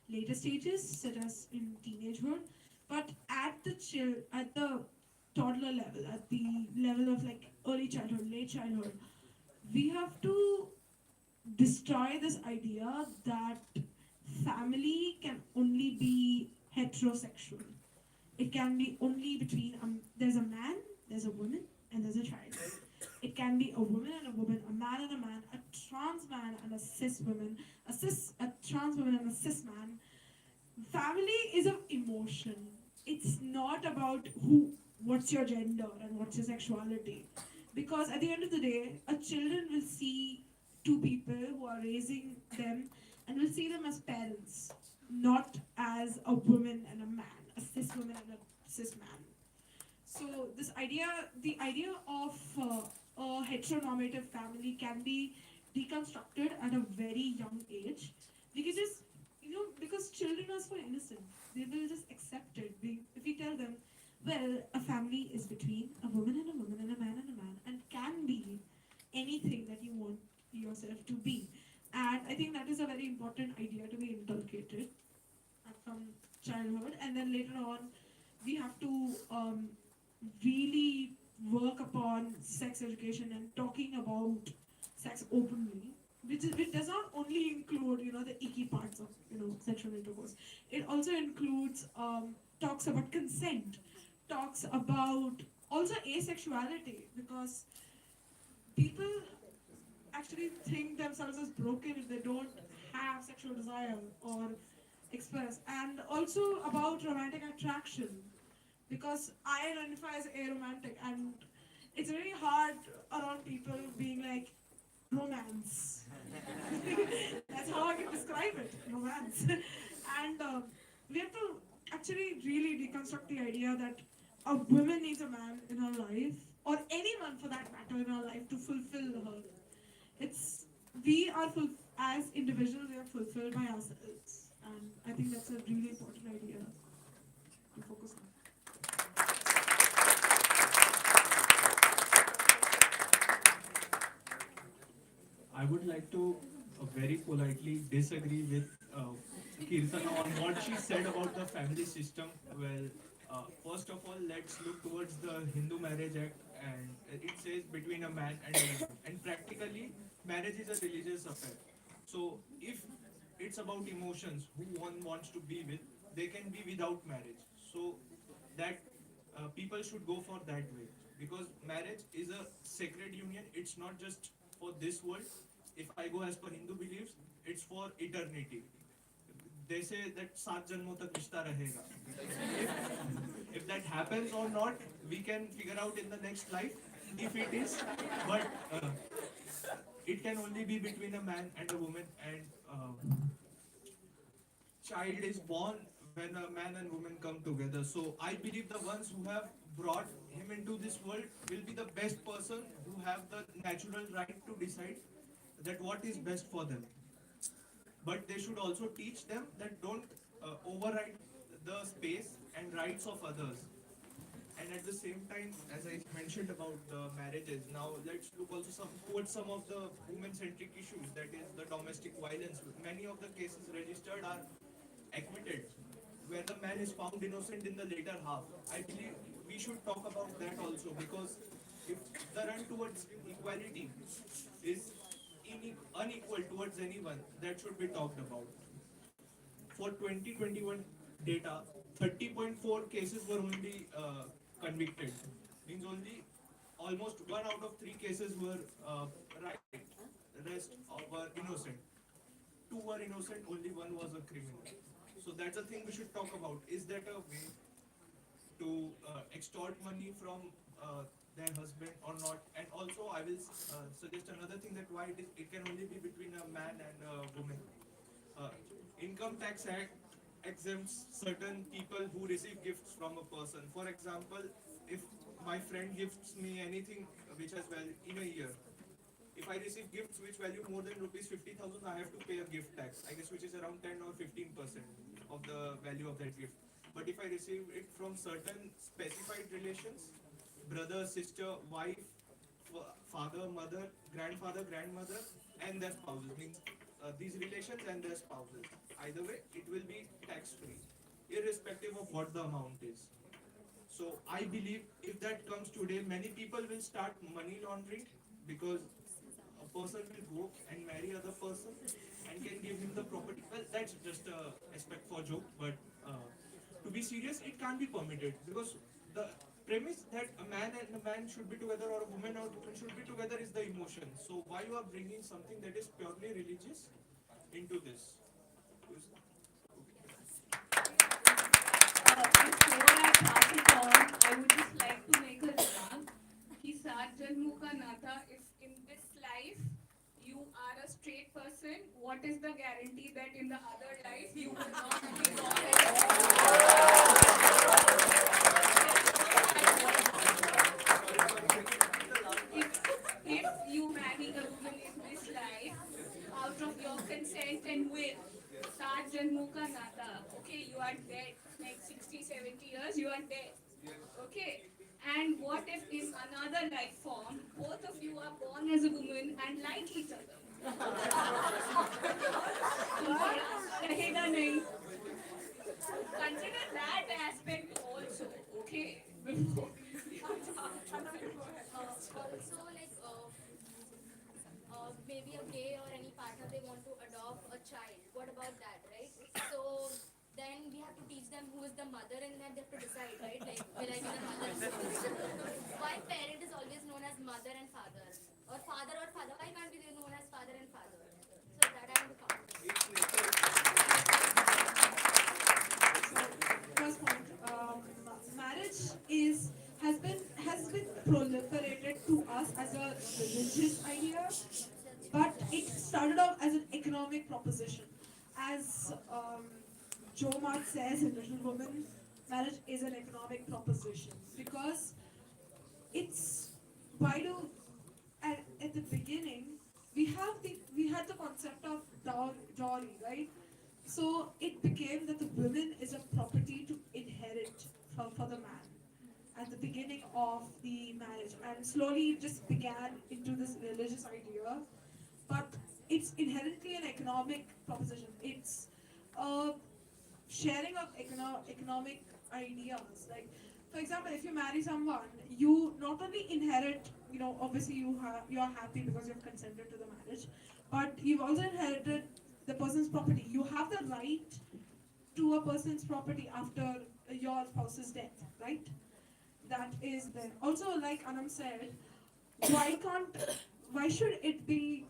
later stages, such as in teenagehood. But at the toddler level, at the level of like early childhood, late childhood, we have to destroy this idea that family can only be heterosexual. It can be only between there's a man, there's a woman, and there's a child. It can be a woman and a woman, a man and a man, a trans man and a cis woman, a trans woman and a cis man. Family is an emotion. It's not about what's your gender and what's your sexuality. Because at the end of the day, a children will see two people who are raising them and will see them as parents, not as a woman and a man, a cis woman and a cis man. So the idea of a heteronormative family can be deconstructed at a very young age. We can just, because children are so innocent, they will just accept it. If we tell them, well, a family is between a woman and a woman and a man and a man, and can be anything that you want yourself to be. And I think that is a very important idea to be inculcated from childhood, and then later on, we have to really work upon sex education and talking about sex openly, which does not only include the icky parts of sexual intercourse. It also includes talks about consent, talks about also asexuality, because people actually think themselves as broken if they don't have sexual desire or express, and also about romantic attraction, because I identify as aromantic, and it's very hard around people being like romance. That's how I can describe it, romance. And we have to actually really deconstruct the idea that a woman needs a man in her life, or anyone for that matter in her life, to fulfill her. It's we are as individuals, we are fulfilled by ourselves, and I think that's a really important idea to focus on. I would like to very politely disagree with Kirtana on what she said about the family system. Well, first of all, let's look towards the Hindu Marriage Act, and it says between a man and a woman. And practically, marriage is a religious affair. So, if it's about emotions, who one wants to be with, they can be without marriage. So, that people should go for that way, because marriage is a sacred union. It's not just for this world. If I go as per Hindu beliefs, it's for eternity. They say that सात जन्मों तक रिश्ता रहेगा. If that happens or not, we can figure out in the next life if it is. But it can only be between a man and a woman, and child is born when a man and woman come together. So I believe the ones who have brought him into this world will be the best person, who have the natural right to decide that what is best for them. But they should also teach them that don't override the space and rights of others. And at the same time, as I mentioned about the marriages, now let's look also towards some of the women-centric issues, that is the domestic violence. Many of the cases registered are acquitted, where the man is found innocent in the later half. I believe we should talk about that also, because if the run towards equality is unequal towards anyone, that should be talked about. For 2021 data, 30.4 cases were only convicted. Means only almost 1 out of 3 cases were right. Rest were innocent. 2 were innocent. Only 1 was a criminal. So that's a thing we should talk about. Is that a way to extort money from their husband or not? And also, I will suggest another thing, that why it can only be between a man and a woman. Uh, Income Tax Act exempts certain people who receive gifts from a person. For example, if my friend gifts me anything which has value in a year, if I receive gifts which value more than rupees 50,000, I have to pay a gift tax, I guess, which is around 10 or 15% of the value of that gift. But if I receive it from certain specified relations, brother, sister, wife, father, mother, grandfather, grandmother, and their spouses, means these relations and their spouses, either way, it will be tax free, irrespective of what the amount is. So I believe if that comes today, many people will start money laundering, because a person will go and marry other person and can give him the property. Well, that's just a aspect for joke, but to be serious, it can't be permitted, because the premise that a man and a man should be together or a woman or woman should be together is the emotion. So why you are bringing something that is purely religious into this? Before I pass it on, I would just like to make a remark. कि सात जन्मों का नाता, if in this life you are a straight person, what is the guarantee that in the other life you will not be if you marry a woman in this life out of your consent and will, सात जन्मों का नाता, okay, you are dead, next 60, 70 years, you are dead, okay? And what if in another life form, both of you are born as a woman and like each other? रहेगा नहीं. Consider that aspect also, okay? Before. Also, like, maybe a gay or any partner, they want to adopt a child. What about that, right? So then we have to teach them who is the mother, and then they have to decide, right? Like, will I be the mother? Why parent is always known as mother and father, or father or father? Why can't be they known as father and father? So that I want to come. First point, marriage has been proliferated to us as a religious idea, but it started off as an economic proposition. As Joe March says in Little Women, marriage is an economic proposition because it's why do at the beginning we had the concept of dowry, right? So it became that the woman is a property to inherit for the man at the beginning of the marriage, and slowly it just began into this religious idea. But it's inherently an economic proposition. It's a sharing of economic ideas. Like, for example, if you marry someone, you not only inherit, obviously you are happy because you've consented to the marriage, but you've also inherited the person's property. You have the right to a person's property after your spouse's death, right? That is there. Also, like Anam said, why can't, why should it be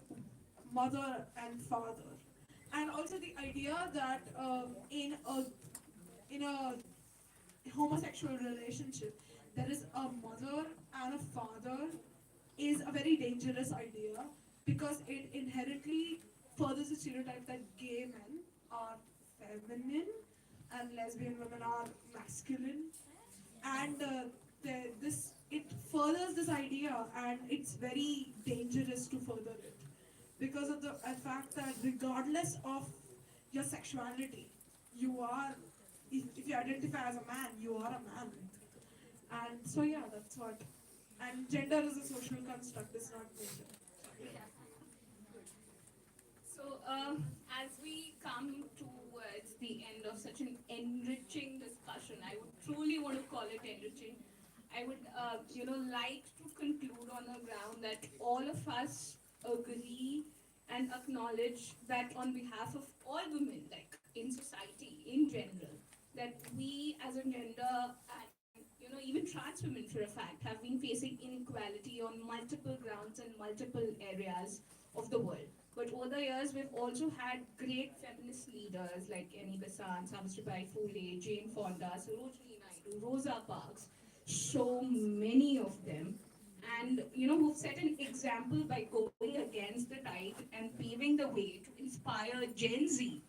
mother and father? And also the idea that in a homosexual relationship, there is a mother and a father is a very dangerous idea because it inherently furthers the stereotype that gay men are feminine and lesbian women are masculine, and this it furthers this idea, and it's very dangerous to further it because of the fact that regardless of your sexuality, you are if you identify as a man, you are a man. And so yeah, that's what. And gender is a social construct, it's not nature. So, as we come towards the end of such an enriching discussion, I would truly want to call it enriching. I would, like to conclude on the ground that all of us agree and acknowledge that on behalf of all women, like in society in general, that we as a gender and even trans women for a fact have been facing inequality on multiple grounds and multiple areas of the world. But over the years, we've also had great feminist leaders like Annie Besant, Savitribai Phule, Jane Fonda, Sarojini Naidu, Rosa Parks, so many of them. And who've set an example by going against the tide and paving the way to inspire Gen Z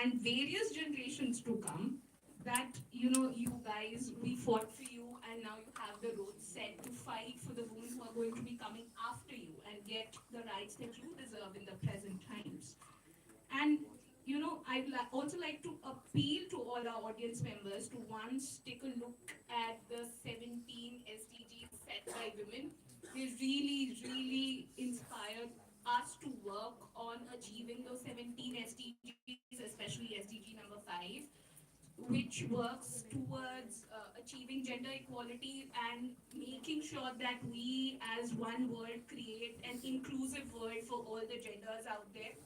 and various generations to come that you guys, we fought for you, and now you have the road set to fight for the women who are going to be coming after you and get the rights that you deserve in the present times. And I'd also like to appeal to all our audience members to once take a look at the 17 SDGs set by women. They really, really inspired us to work on achieving those 17 SDGs, especially SDG number 5, which works towards achieving gender equality and making sure that we as one world create an inclusive world for all the genders out there.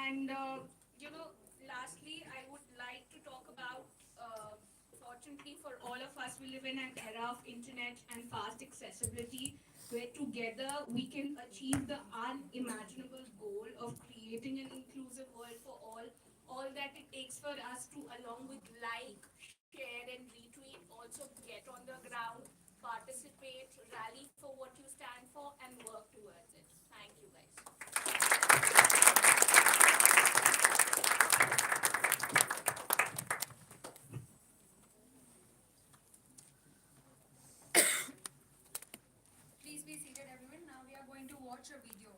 And lastly, I would like to talk about for unfortunately for all of us, we live in an era of internet and fast accessibility where together we can achieve the unimaginable goal of creating an inclusive world for all that it takes for us to, along with like, share and retweet, also get on the ground, participate, rally for what you stand for, and work towards it. Thank you, guys. Please be seated, everyone. Now we are going to watch a video.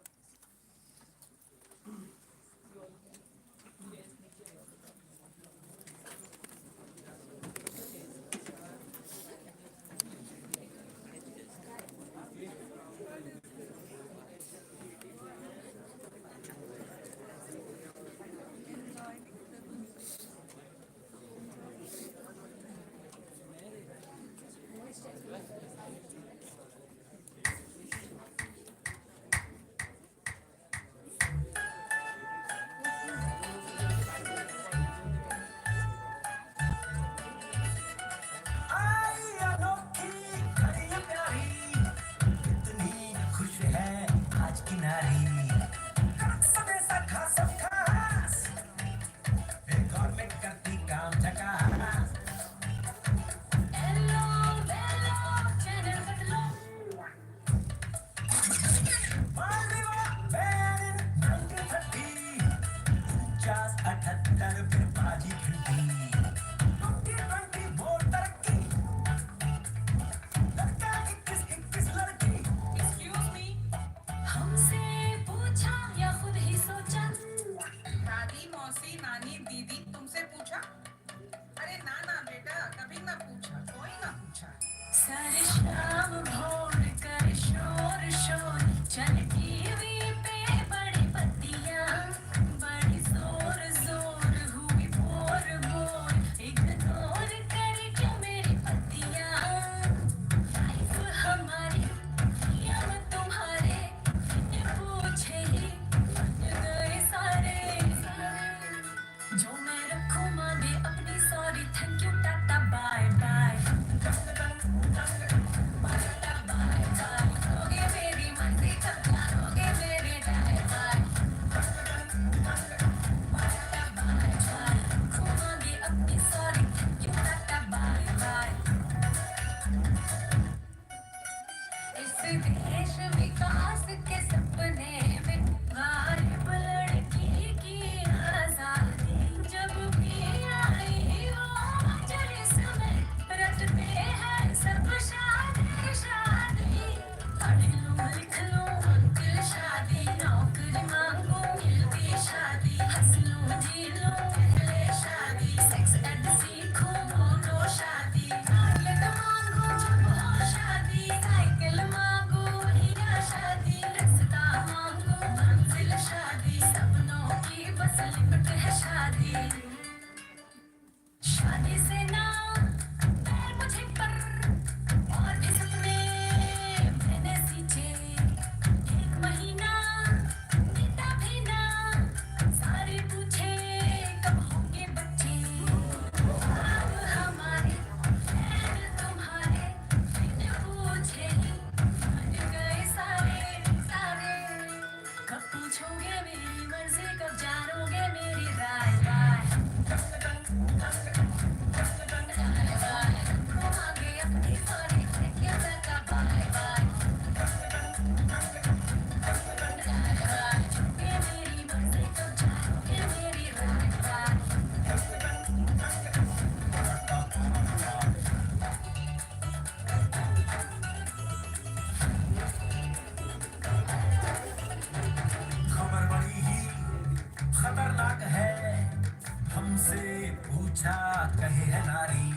Excuse me. हमसे पूछा या खुद ही सोचा? दादी मौसी नानी दीदी तुमसे पूछा? अरे ना ना बेटा कभी ना पूछा, कोई ना पूछा। सारे शाम भोर कर शोर शोर चल टीवी पे बड़ी बत्तियां, बड़ी जोर जोर हुई बोर बोर इग्नोर करे क्यों मेरी पत्तियां? लाइफ हमारी नियम तुम्हारे बिन पूछे ही बन गए सारे। जो मैं रखूं मांगे अपनी sorry thank you ta-ta bye bye. करोगे मेरी मर्जी कब करोगे मेरे दाएं बाएं। रखूंगी अपनी sorry thank you ta-ta bye bye. इस देश विकास के सपने में गायब लड़की की आजादी जब भी आई वो चले समय रटते हैं सब शादी शादी। पढ़ लूं लिख लूं अंकल शादी, नौकरी मांगू मिलती शादी, हंस लूं जी लूं पहले शादी, सेक्स एड सीखूं बोलो शादी, चॉकलेट मांगू जब हो शादी, साइकिल मांगू बढ़िया शादी, रास्ता मांगू मंजिल शादी, सपनों की बस लिमिट है शादी। शादी से ना पैर मुझे पर और भी सपने मैंने सींचे, एक महीना बीता भी ना सारे पूछे कब होंगे बच्चे। अब हमारे पैर तुम्हारे बिन पूछे ही बन गए सारे सारे। कब पूछोगे मेरी मर्जी कब जानोगे मेरी राय राय। रखूंगी अपनी sorry thank you ta-ta bye bye. मेरी मर्जी कब जानोगे मेरी राय राय। खबर बड़ी ही खतरनाक है, हमसे पूछा कहे है नारी,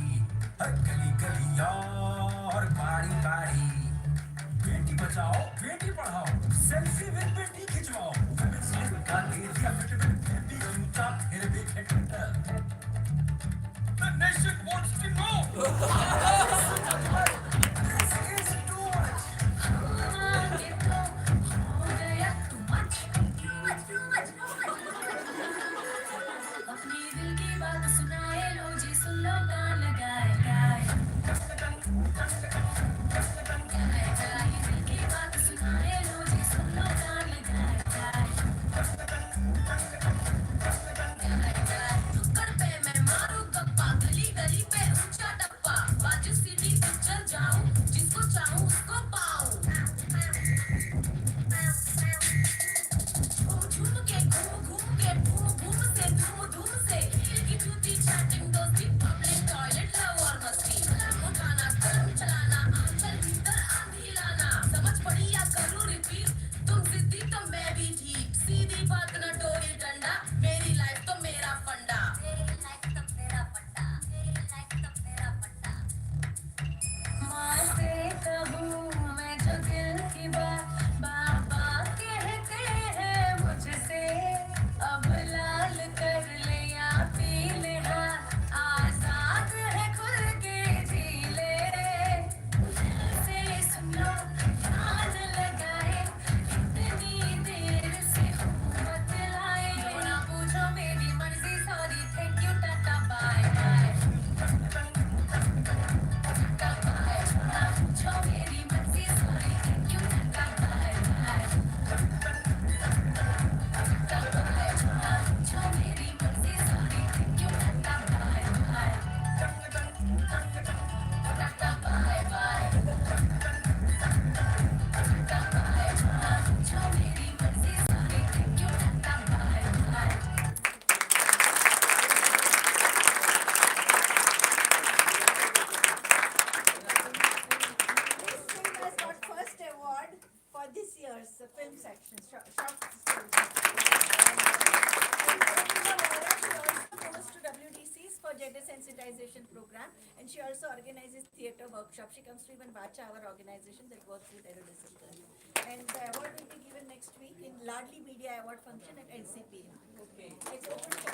हर गली गली और बारी बारी। बेटी बचाओ बेटी पढ़ाओ सेल्फी विद बेटी खिंचवाओ, फेमिनिज्म का ले दिया विटामिन बेबी जूता फिर भी hit. The nation wants to know. This is too much. मांगे तो हो गया too much, too much, too much, too much। अपनी दिल की बात सुनाए लो जी सुन लो कान लगाए गाए। education program, and she also organizes theatre workshops. She comes to even Vacha, our organization that works with discipline. And the award will be given next week in Ladli Media Award function at NCPM. Okay. It's open for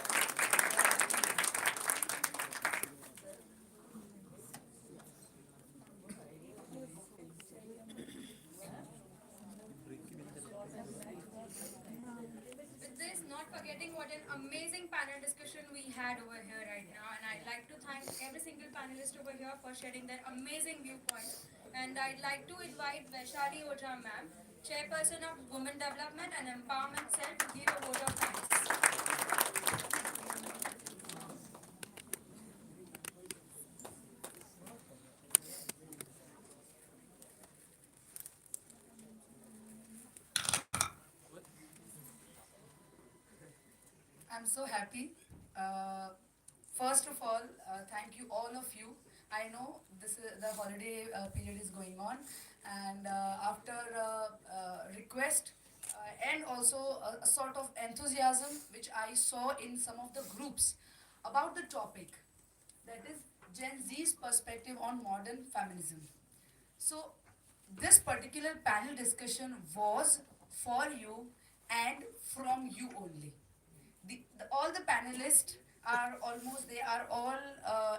With this, not forgetting what an amazing panel discussion we had over here right now, and I'd like to thank every single panelist over here for sharing their amazing viewpoints. And I'd like to invite Vaishali Ojha ma'am, Chairperson of Women Development and Empowerment Cell, to give a vote of thanks. I'm so happy. First of all, thank you all of you. I know this is the holiday period is going on, and after request and also a sort of enthusiasm which I saw in some of the groups about the topic, that is Gen Z's perspective on modern feminism. So this particular panel discussion was for you and from you only. All the panelists are almost, they are all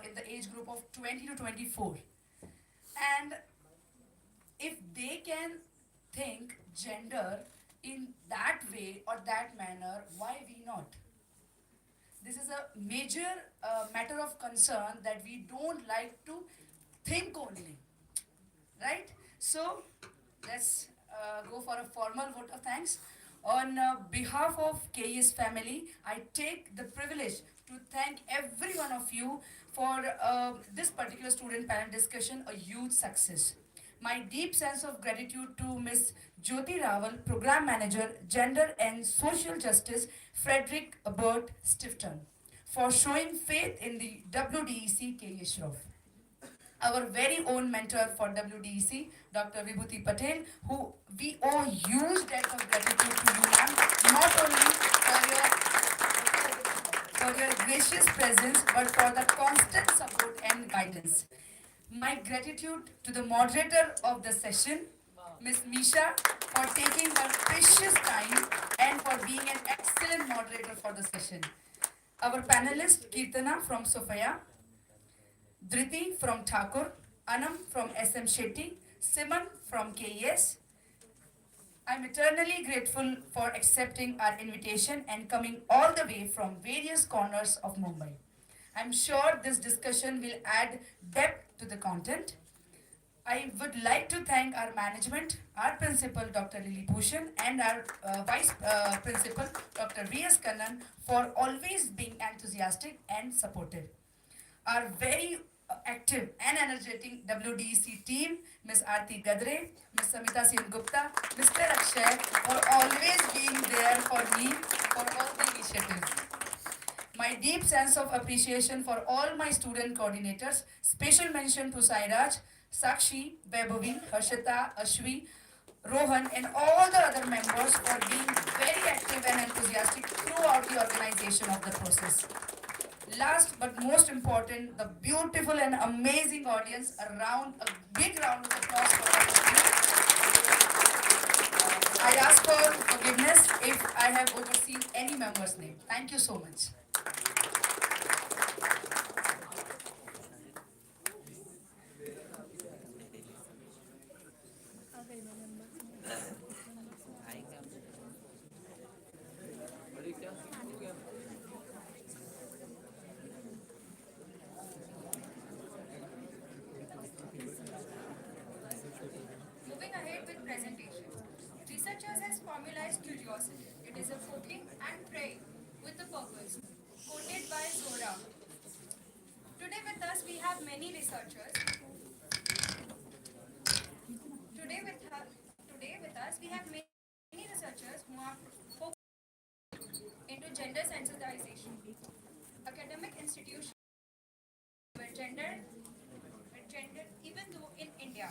in the age group of 20 to 24. And if they can think gender in that way or that manner, why we not? This is a major matter of concern that we don't like to think only, right? So let's go for a formal vote of thanks. On behalf of KES family, I take the privilege to thank every one of you for this particular student panel discussion, a huge success. My deep sense of gratitude to Ms. Jyoti Rawal, Program Manager, Gender and Social Justice, Frederick Burt Stifton, for showing faith in the WDEC KES Shroff. Our very own mentor for WDEC, Dr. Vibhuti Patel, who we owe huge debt of gratitude to you, ma'am, not only for your gracious presence, but for the constant support and guidance. My gratitude to the moderator of the session, Ms. Misha, for taking her precious time and for being an excellent moderator for the session. Our panelist, Kirtana from Sophia, Dhriti from Thakur, Anam from SM Shetty, Simon from KES. I'm eternally grateful for accepting our invitation and coming all the way from various corners of Mumbai. I'm sure this discussion will add depth to the content. I would like to thank our management, our principal, Dr. Lily Bhushan, and our vice principal, Dr. V.S. Kannan, for always being enthusiastic and supportive. Our very active and energetic WDEC team, Ms. Aarti Gadre, Ms. Samita Singh Gupta, Mr. Akshay, for always being there for me for all the initiatives. My deep sense of appreciation for all my student coordinators, special mention to Sairaj, Sakshi, Vaibhavi, Harshita, Ashwi, Rohan, and all the other members for being very active and enthusiastic throughout the organization of the process. Last but most important, the beautiful and amazing audience around. A big round of applause for all of you. I ask for forgiveness if I have overseen any member's name. Thank you so much. Moving ahead with presentation. Researchers has formalized curiosity. It is a poking and praying with a purpose, quoted by Zora. Today with us we have many researchers. Today with us we have many researchers who are focused into gender sensitization. Academic institutions where gender even though in India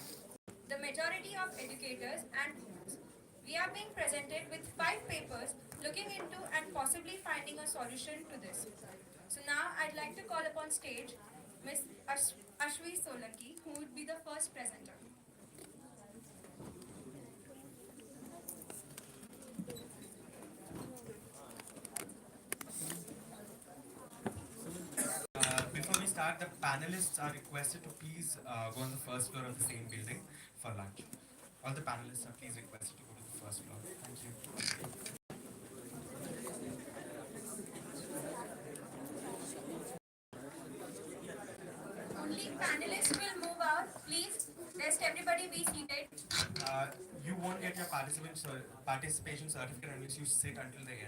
the majority of educators and women. We are being presented with 5 papers looking into and possibly finding a solution to this. So now I'd like to call upon stage Miss Ashwi Solanki, who would be the first presenter. Before we start, the panelists are requested to please go on the first floor of the same building for lunch. All the panelists are please requested to go to the first floor. Thank you. Only panelists will move out. Please, rest everybody be seated. You won't get your participation certificate unless you sit until the end.